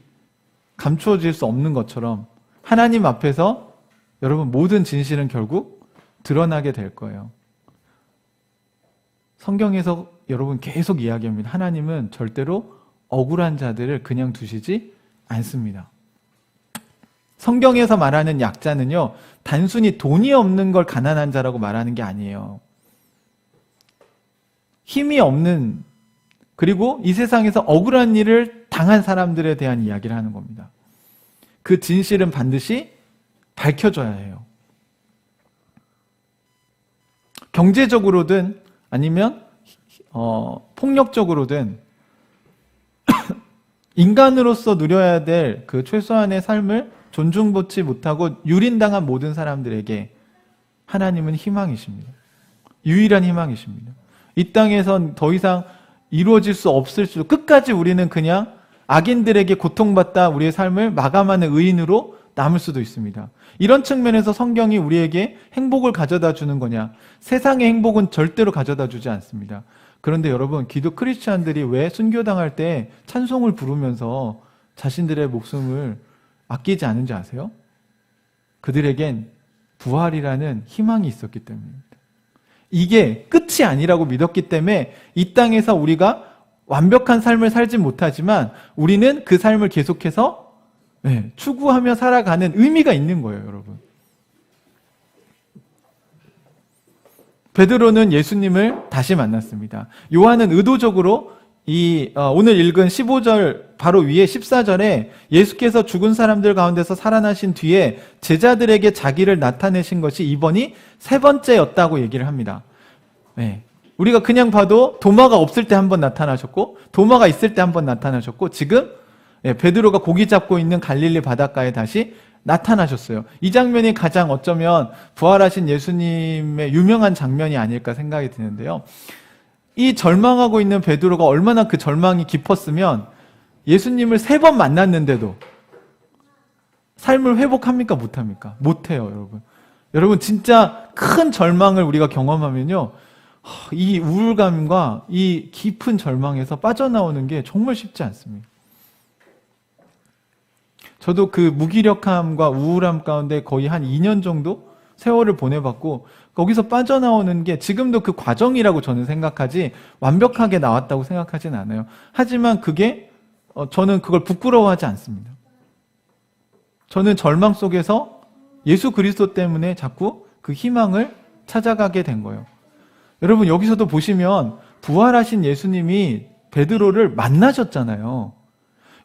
감추어질 수 없는 것처럼 하나님 앞에서 여러분 모든 진실은 결국 드러나게 될 거예요. 성경에서 여러분 계속 이야기합니다. 하나님은 절대로 억울한 자들을 그냥 두시지 않습니다. 성경에서 말하는 약자는요, 단순히 돈이 없는 걸 가난한 자라고 말하는 게 아니에요. 힘이 없는, 그리고 이 세상에서 억울한 일을 당한 사람들에 대한 이야기를 하는 겁니다. 그 진실은 반드시 밝혀져야 해요. 경제적으로든 아니면 폭력적으로든 인간으로서 누려야 될 그 최소한의 삶을 존중받지 못하고 유린당한 모든 사람들에게 하나님은 희망이십니다. 유일한 희망이십니다. 이 땅에선 더 이상 이루어질 수 없을 수도, 끝까지 우리는 그냥 악인들에게 고통받다 우리의 삶을 마감하는 의인으로 남을 수도 있습니다. 이런 측면에서 성경이 우리에게 행복을 가져다 주는 거냐? 세상의 행복은 절대로 가져다 주지 않습니다. 그런데 여러분, 기독 크리스찬들이 왜 순교당할 때 찬송을 부르면서 자신들의 목숨을 아끼지 않은지 아세요? 그들에겐 부활이라는 희망이 있었기 때문입니다. 이게 끝이 아니라고 믿었기 때문에 이 땅에서 우리가 완벽한 삶을 살지 못하지만 우리는 그 삶을 계속해서 추구하며 살아가는 의미가 있는 거예요, 여러분. 베드로는 예수님을 다시 만났습니다. 요한은 의도적으로 오늘 읽은 15절 바로 위에 14절에 예수께서 죽은 사람들 가운데서 살아나신 뒤에 제자들에게 자기를 나타내신 것이 이번이 세 번째였다고 얘기를 합니다. 우리가 그냥 봐도 도마가 없을 때 한 번 나타나셨고, 도마가 있을 때 한 번 나타나셨고, 지금 베드로가 고기 잡고 있는 갈릴리 바닷가에 다시 나타나셨어요. 이 장면이 가장 어쩌면 부활하신 예수님의 유명한 장면이 아닐까 생각이 드는데요. 이 절망하고 있는 베드로가 얼마나 그 절망이 깊었으면 예수님을 3번 만났는데도 삶을 회복합니까? 못합니까? 못해요, 여러분. 여러분, 진짜 큰 절망을 우리가 경험하면요, 이 우울감과 이 깊은 절망에서 빠져나오는 게 정말 쉽지 않습니다. 저도 그 무기력함과 우울함 가운데 거의 한 2년 정도 세월을 보내봤고, 거기서 빠져나오는 게 지금도 그 과정이라고 저는 생각하지 완벽하게 나왔다고 생각하진 않아요. 하지만 그게 저는 그걸 부끄러워하지 않습니다. 저는 절망 속에서 예수 그리스도 때문에 자꾸 그 희망을 찾아가게 된 거예요. 여러분, 여기서도 보시면 부활하신 예수님이 베드로를 만나셨잖아요.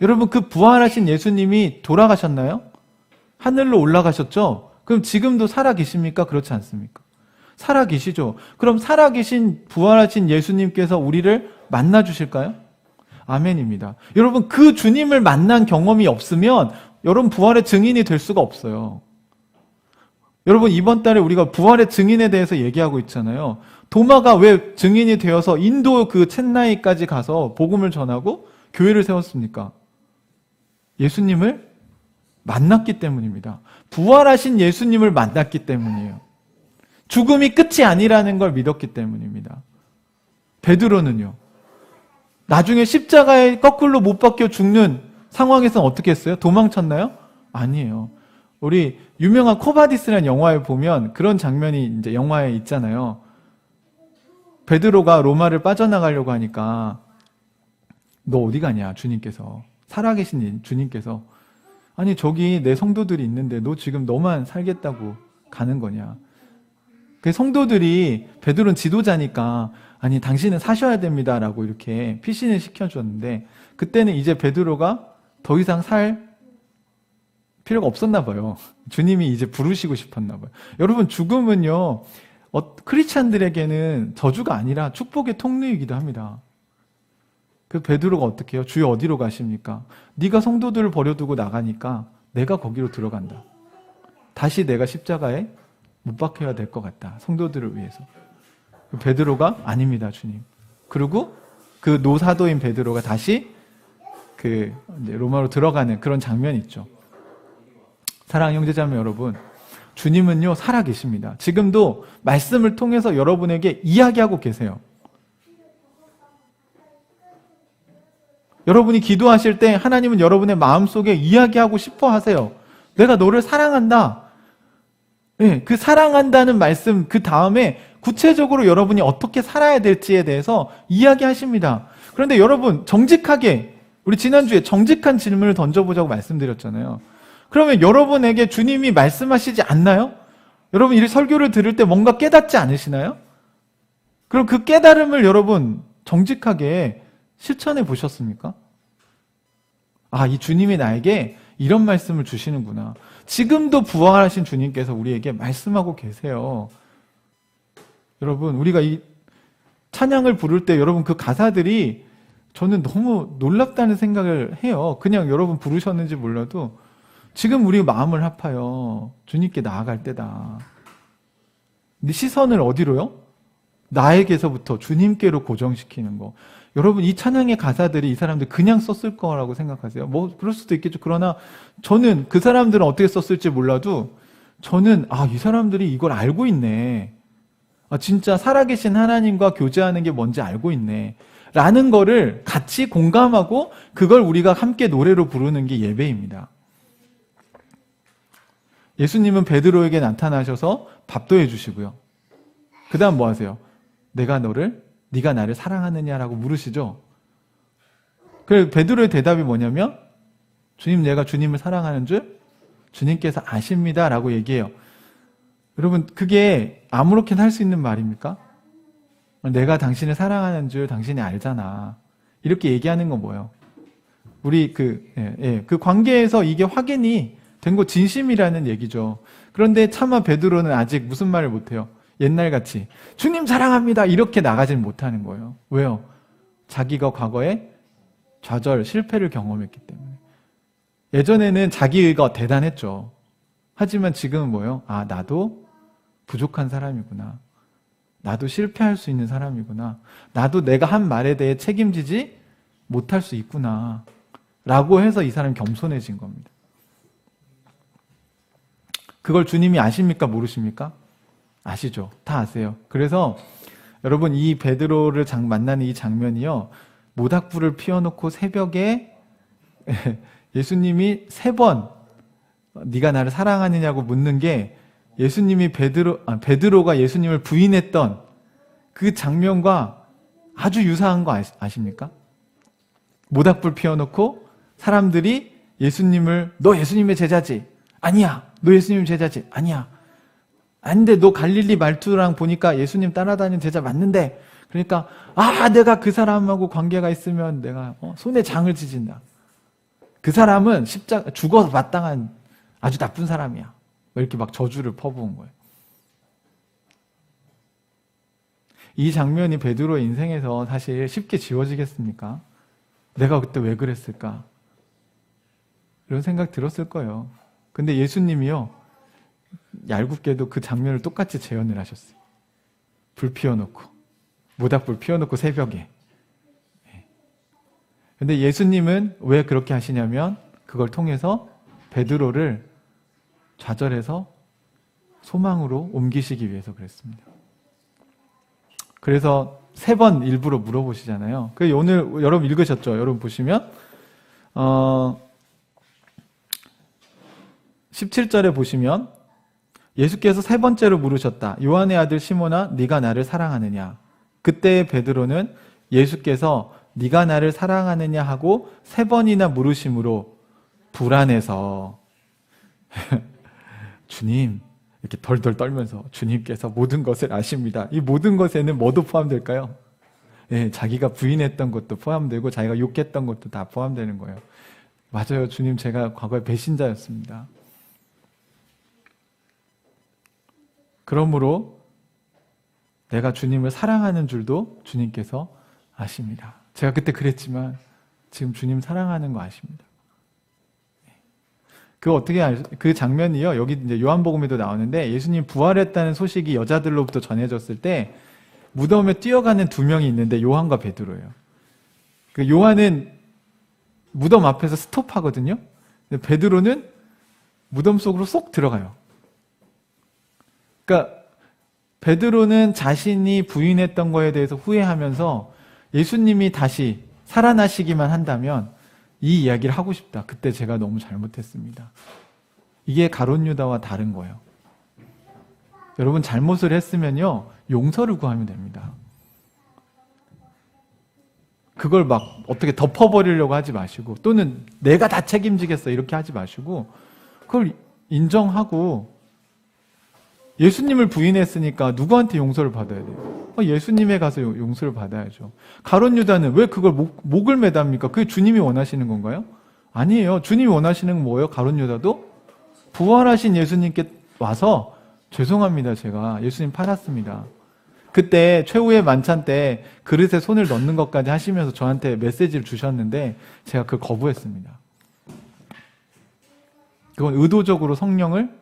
여러분, 그 부활하신 예수님이 돌아가셨나요? 하늘로 올라가셨죠? 그럼 지금도 살아계십니까? 그렇지 않습니까? 살아계시죠? 그럼 살아계신 부활하신 예수님께서 우리를 만나주실까요? 아멘입니다. 여러분, 그 주님을 만난 경험이 없으면 여러분 부활의 증인이 될 수가 없어요. 여러분, 이번 달에 우리가 부활의 증인에 대해서 얘기하고 있잖아요. 도마가 왜 증인이 되어서 인도 그 첸나이까지 가서 복음을 전하고 교회를 세웠습니까? 예수님을 만났기 때문입니다. 부활하신 예수님을 만났기 때문이에요. 죽음이 끝이 아니라는 걸 믿었기 때문입니다. 베드로는요, 나중에 십자가에 거꾸로 못 박혀 죽는 상황에서는 어떻게 했어요? 도망쳤나요? 아니에요. 우리 유명한 코바디스라는 영화에 보면 그런 장면이 이제 영화에 있잖아요. 베드로가 로마를 빠져나가려고 하니까 너 어디 가냐, 주님께서. 살아계신 주님께서. 아니, 저기 내 성도들이 있는데 너 지금 너만 살겠다고 가는 거냐. 그 성도들이, 베드로는 지도자니까 아니 당신은 사셔야 됩니다 라고 이렇게 피신을 시켜줬는데, 그때는 이제 베드로가 더 이상 살 필요가 없었나 봐요. 주님이 이제 부르시고 싶었나 봐요. 여러분, 죽음은요, 크리스찬들에게는 저주가 아니라 축복의 통로이기도 합니다. 그 베드로가 어떻게 해요? 주여 어디로 가십니까? 네가 성도들을 버려두고 나가니까 내가 거기로 들어간다. 다시 내가 십자가에 못 박혀야 될 것 같다. 성도들을 위해서. 베드로가 아닙니다, 주님. 그리고 그 노사도인 베드로가 다시 이제 로마로 들어가는 그런 장면이 있죠. 사랑하는 형제자매 여러분, 주님은요 살아계십니다. 지금도 말씀을 통해서 여러분에게 이야기하고 계세요. 여러분이 기도하실 때 하나님은 여러분의 마음속에 이야기하고 싶어 하세요. 내가 너를 사랑한다. 예, 그 사랑한다는 말씀 그 다음에 구체적으로 여러분이 어떻게 살아야 될지에 대해서 이야기하십니다. 그런데 여러분 정직하게 우리 지난주에 정직한 질문을 던져보자고 말씀드렸잖아요. 그러면 여러분에게 주님이 말씀하시지 않나요? 여러분 이 설교를 들을 때 뭔가 깨닫지 않으시나요? 그럼 그 깨달음을 여러분 정직하게 실천해 보셨습니까? 아, 이 주님이 나에게 이런 말씀을 주시는구나. 지금도 부활하신 주님께서 우리에게 말씀하고 계세요. 여러분, 우리가 이 찬양을 부를 때 여러분 그 가사들이 저는 너무 놀랍다는 생각을 해요. 그냥 여러분 부르셨는지 몰라도 지금 우리 마음을 합하여 주님께 나아갈 때다. 근데 시선을 어디로요? 나에게서부터 주님께로 고정시키는 거. 여러분 이 찬양의 가사들이 이 사람들 그냥 썼을 거라고 생각하세요? 뭐 그럴 수도 있겠죠. 그러나 저는 그 사람들은 어떻게 썼을지 몰라도 저는 이 사람들이 이걸 알고 있네. 진짜 살아계신 하나님과 교제하는 게 뭔지 알고 있네. 라는 거를 같이 공감하고 그걸 우리가 함께 노래로 부르는 게 예배입니다. 예수님은 베드로에게 나타나셔서 밥도 해주시고요. 그 다음 뭐 하세요? 네가 나를 사랑하느냐라고 물으시죠. 그래서 베드로의 대답이 뭐냐면 주님, 내가 주님을 사랑하는 줄 주님께서 아십니다라고 얘기해요. 여러분 그게 아무렇게나 할 수 있는 말입니까? 내가 당신을 사랑하는 줄 당신이 알잖아. 이렇게 얘기하는 건 뭐예요? 우리 그 관계에서 이게 확인이 된 거 진심이라는 얘기죠. 그런데 차마 베드로는 아직 무슨 말을 못해요? 옛날같이 주님 사랑합니다 이렇게 나가진 못하는 거예요. 왜요? 자기가 과거에 좌절, 실패를 경험했기 때문에. 예전에는 자기가 대단했죠. 하지만 지금은 뭐예요? 나도 부족한 사람이구나. 나도 실패할 수 있는 사람이구나. 나도 내가 한 말에 대해 책임지지 못할 수 있구나. 라고 해서 이 사람이 겸손해진 겁니다. 그걸 주님이 아십니까? 모르십니까? 아시죠? 다 아세요. 그래서 여러분 이 베드로를 만나는 이 장면이요. 모닥불을 피워놓고 새벽에 예수님이 3번 네가 나를 사랑하느냐고 묻는 게 예수님이 베드로가 예수님을 부인했던 그 장면과 아주 유사한 거 아십니까? 모닥불 피워놓고 사람들이 너 예수님의 제자지? 아니야. 너 예수님 제자지? 아니야. 아닌데 너 갈릴리 말투랑 보니까 예수님 따라다니는 제자 맞는데 그러니까 내가 그 사람하고 관계가 있으면 내가 손에 장을 지진다. 그 사람은 죽어서 마땅한 아주 나쁜 사람이야. 이렇게 막 저주를 퍼부은 거예요. 이 장면이 베드로의 인생에서 사실 쉽게 지워지겠습니까? 내가 그때 왜 그랬을까? 이런 생각 들었을 거예요. 근데 예수님이요. 얄궂게도 그 장면을 똑같이 재현을 하셨어요. 불 피워놓고 모닥불 피워놓고 새벽에. 근데 예수님은 왜 그렇게 하시냐면 그걸 통해서 베드로를 좌절해서 소망으로 옮기시기 위해서 그랬습니다. 그래서 3번 일부러 물어보시잖아요. 오늘 여러분 읽으셨죠? 여러분 보시면 17절에 보시면 예수께서 3번째로 물으셨다. 요한의 아들 시몬아, 네가 나를 사랑하느냐? 그때 베드로는 예수께서 네가 나를 사랑하느냐 하고 3번이나 물으심으로 불안해서 주님 이렇게 덜덜 떨면서 주님께서 모든 것을 아십니다. 이 모든 것에는 뭐도 포함될까요? 자기가 부인했던 것도 포함되고 자기가 욕했던 것도 다 포함되는 거예요. 맞아요. 주님 제가 과거에 배신자였습니다. 그러므로 내가 주님을 사랑하는 줄도 주님께서 아십니다. 제가 그때 그랬지만 지금 주님 사랑하는 거 아십니다. 그 장면이요. 여기 이제 요한복음에도 나오는데 예수님 부활했다는 소식이 여자들로부터 전해졌을 때 무덤에 뛰어가는 2명이 있는데 요한과 베드로예요. 요한은 무덤 앞에서 스톱하거든요. 베드로는 무덤 속으로 쏙 들어가요. 그러니까 베드로는 자신이 부인했던 거에 대해서 후회하면서 예수님이 다시 살아나시기만 한다면 이 이야기를 하고 싶다. 그때 제가 너무 잘못했습니다. 이게 가룟 유다와 다른 거예요. 여러분 잘못을 했으면요 용서를 구하면 됩니다. 그걸 막 어떻게 덮어버리려고 하지 마시고 또는 내가 다 책임지겠어 이렇게 하지 마시고 그걸 인정하고 예수님을 부인했으니까 누구한테 용서를 받아야 돼요? 예수님에 가서 용서를 받아야죠. 가룟 유다는 왜 그걸 목을 매답니까? 그게 주님이 원하시는 건가요? 아니에요. 주님이 원하시는 건 뭐예요? 가룟 유다도 부활하신 예수님께 와서 죄송합니다. 제가 예수님 팔았습니다. 그때 최후의 만찬 때 그릇에 손을 넣는 것까지 하시면서 저한테 메시지를 주셨는데 제가 그걸 거부했습니다. 그건 의도적으로 성령을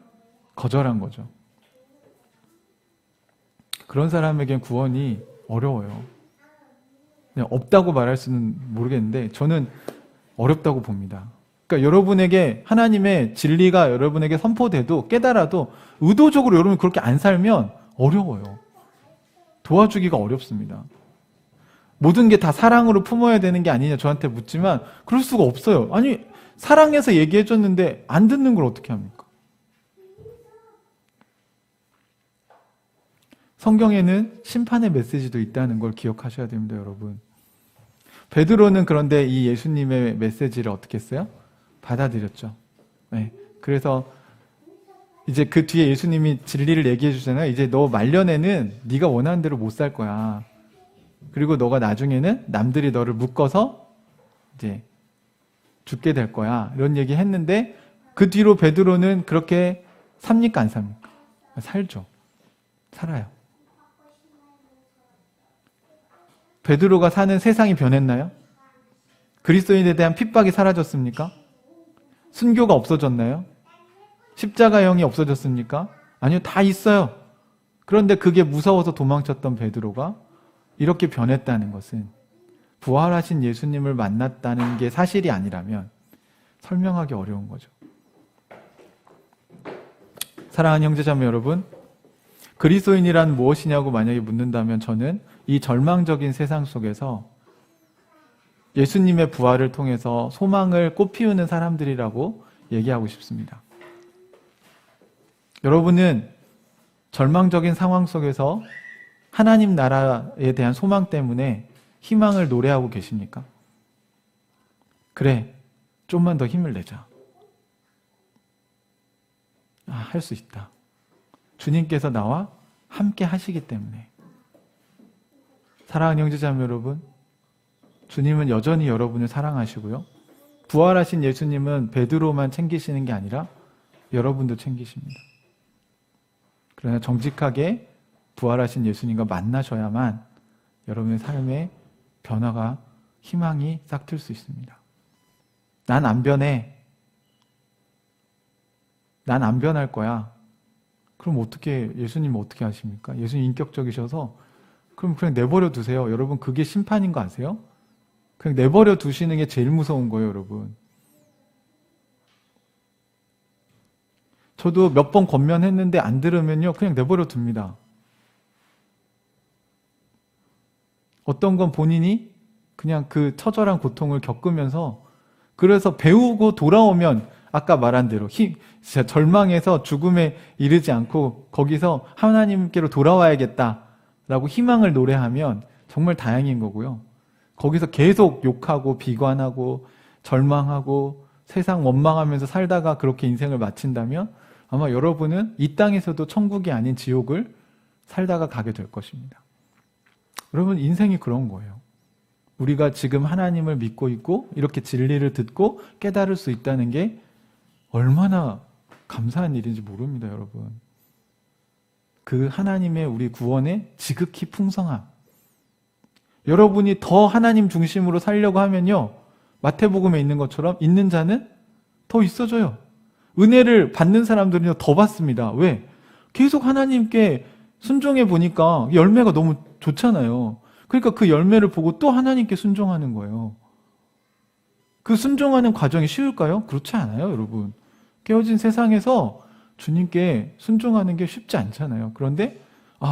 거절한 거죠. 그런 사람에겐 구원이 어려워요. 그냥 없다고 말할 수는 모르겠는데 저는 어렵다고 봅니다. 그러니까 여러분에게 하나님의 진리가 여러분에게 선포돼도 깨달아도 의도적으로 여러분이 그렇게 안 살면 어려워요. 도와주기가 어렵습니다. 모든 게 다 사랑으로 품어야 되는 게 아니냐 저한테 묻지만 그럴 수가 없어요. 아니 사랑해서 얘기해줬는데 안 듣는 걸 어떻게 합니까? 성경에는 심판의 메시지도 있다는 걸 기억하셔야 됩니다, 여러분. 베드로는 그런데 이 예수님의 메시지를 어떻게 했어요? 받아들였죠. 네. 그래서 이제 그 뒤에 예수님이 진리를 얘기해 주잖아요. 이제 너 말년에는 네가 원하는 대로 못 살 거야. 그리고 너가 나중에는 남들이 너를 묶어서 이제 죽게 될 거야. 이런 얘기 했는데 그 뒤로 베드로는 그렇게 삽니까 안 삽니까? 살죠. 살아요. 베드로가 사는 세상이 변했나요? 그리스도인에 대한 핍박이 사라졌습니까? 순교가 없어졌나요? 십자가형이 없어졌습니까? 아니요, 다 있어요. 그런데 그게 무서워서 도망쳤던 베드로가 이렇게 변했다는 것은 부활하신 예수님을 만났다는 게 사실이 아니라면 설명하기 어려운 거죠. 사랑하는 형제자매 여러분, 그리스도인이란 무엇이냐고 만약에 묻는다면 저는 이 절망적인 세상 속에서 예수님의 부활을 통해서 소망을 꽃피우는 사람들이라고 얘기하고 싶습니다. 여러분은 절망적인 상황 속에서 하나님 나라에 대한 소망 때문에 희망을 노래하고 계십니까? 그래, 좀만 더 힘을 내자. 할 수 있다. 주님께서 나와 함께 하시기 때문에. 사랑하는 형제자매 여러분, 주님은 여전히 여러분을 사랑하시고요. 부활하신 예수님은 베드로만 챙기시는 게 아니라 여러분도 챙기십니다. 그러나 정직하게 부활하신 예수님과 만나셔야만 여러분의 삶에 변화가, 희망이 싹틀 수 있습니다. 난 안 변해. 난 안 변할 거야. 그럼 예수님은 어떻게 하십니까? 예수님 인격적이셔서 그럼 그냥 내버려 두세요. 여러분 그게 심판인 거 아세요? 그냥 내버려 두시는 게 제일 무서운 거예요, 여러분. 저도 몇 번 권면했는데 안 들으면요, 그냥 내버려 둡니다. 어떤 건 본인이 그냥 그 처절한 고통을 겪으면서 그래서 배우고 돌아오면 아까 말한 대로 진짜 절망해서 죽음에 이르지 않고 거기서 하나님께로 돌아와야겠다라고 희망을 노래하면 정말 다행인 거고요. 거기서 계속 욕하고 비관하고 절망하고 세상 원망하면서 살다가 그렇게 인생을 마친다면 아마 여러분은 이 땅에서도 천국이 아닌 지옥을 살다가 가게 될 것입니다. 여러분 인생이 그런 거예요. 우리가 지금 하나님을 믿고 있고 이렇게 진리를 듣고 깨달을 수 있다는 게 얼마나 감사한 일인지 모릅니다, 여러분. 그 하나님의 우리 구원의 지극히 풍성함. 여러분이 더 하나님 중심으로 살려고 하면요, 마태복음에 있는 것처럼 있는 자는 더 있어져요. 은혜를 받는 사람들은요 더 받습니다. 왜? 계속 하나님께 순종해 보니까 열매가 너무 좋잖아요. 그러니까 그 열매를 보고 또 하나님께 순종하는 거예요. 그 순종하는 과정이 쉬울까요? 그렇지 않아요, 여러분. 깨어진 세상에서 주님께 순종하는 게 쉽지 않잖아요. 그런데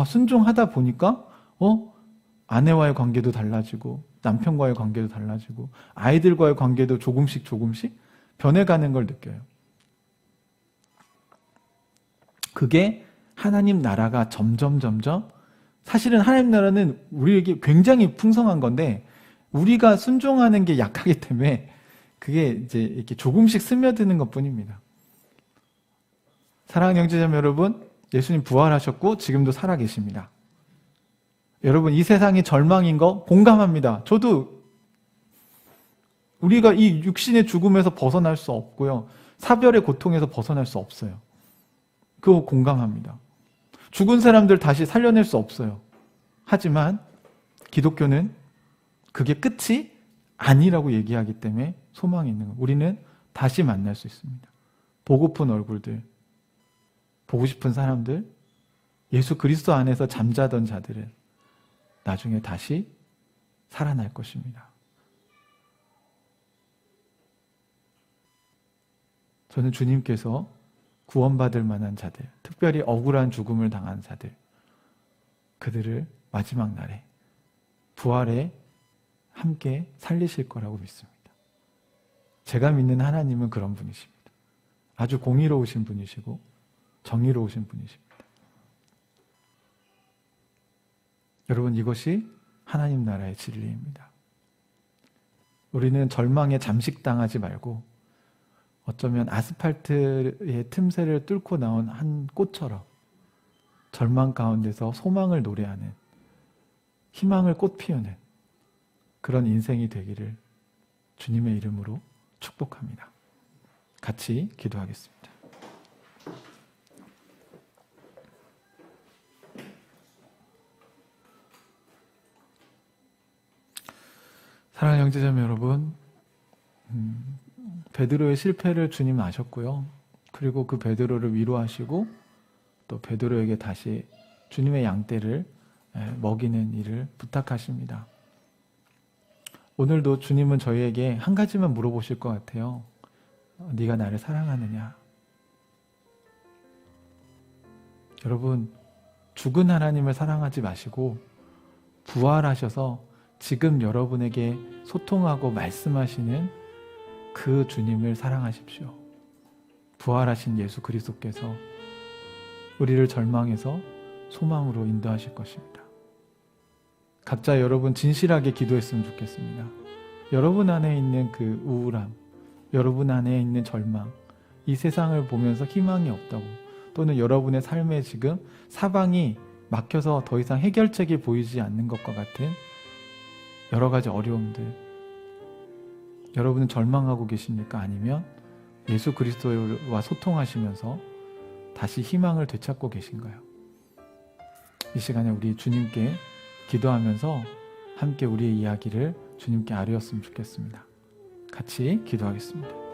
순종하다 보니까 아내와의 관계도 달라지고 남편과의 관계도 달라지고 아이들과의 관계도 조금씩 변해가는 걸 느껴요. 그게 하나님 나라가 점점 사실은 하나님 나라는 우리에게 굉장히 풍성한 건데 우리가 순종하는 게 약하기 때문에 그게 이제 이렇게 조금씩 스며드는 것뿐입니다. 사랑하는 형제자매 여러분, 예수님 부활하셨고 지금도 살아계십니다. 여러분, 이 세상이 절망인 거 공감합니다. 저도 우리가 이 육신의 죽음에서 벗어날 수 없고요. 사별의 고통에서 벗어날 수 없어요. 그거 공감합니다. 죽은 사람들 다시 살려낼 수 없어요. 하지만 기독교는 그게 끝이 아니라고 얘기하기 때문에 소망이 있는 거예요. 우리는 다시 만날 수 있습니다. 보고픈 얼굴들, 보고 싶은 사람들, 예수 그리스도 안에서 잠자던 자들은 나중에 다시 살아날 것입니다. 저는 주님께서 구원받을 만한 자들, 특별히 억울한 죽음을 당한 자들, 그들을 마지막 날에 부활에 함께 살리실 거라고 믿습니다. 제가 믿는 하나님은 그런 분이십니다. 아주 공의로우신 분이시고 정의로우신 분이십니다. 여러분, 이것이 하나님 나라의 진리입니다. 우리는 절망에 잠식당하지 말고 어쩌면 아스팔트의 틈새를 뚫고 나온 한 꽃처럼 절망 가운데서 소망을 노래하는, 희망을 꽃 피우는 그런 인생이 되기를 주님의 이름으로 축복합니다. 같이 기도하겠습니다. 사랑하는 형제자매 여러분, 베드로의 실패를 주님은 아셨고요. 그리고 그 베드로를 위로하시고 또 베드로에게 다시 주님의 양떼를 먹이는 일을 부탁하십니다. 오늘도 주님은 저희에게 한 가지만 물어보실 것 같아요. 네가 나를 사랑하느냐? 여러분, 죽은 하나님을 사랑하지 마시고 부활하셔서 지금 여러분에게 소통하고 말씀하시는 그 주님을 사랑하십시오. 부활하신 예수 그리스도께서 우리를 절망에서 소망으로 인도하실 것입니다. 각자 여러분 진실하게 기도했으면 좋겠습니다. 여러분 안에 있는 그 우울함, 여러분 안에 있는 절망, 이 세상을 보면서 희망이 없다고, 또는 여러분의 삶에 지금 사방이 막혀서 더 이상 해결책이 보이지 않는 것과 같은 여러 가지 어려움들, 여러분은 절망하고 계십니까? 아니면 예수 그리스도와 소통하시면서 다시 희망을 되찾고 계신가요? 이 시간에 우리 주님께 기도하면서 함께 우리의 이야기를 주님께 아뢰었으면 좋겠습니다. 같이 기도하겠습니다.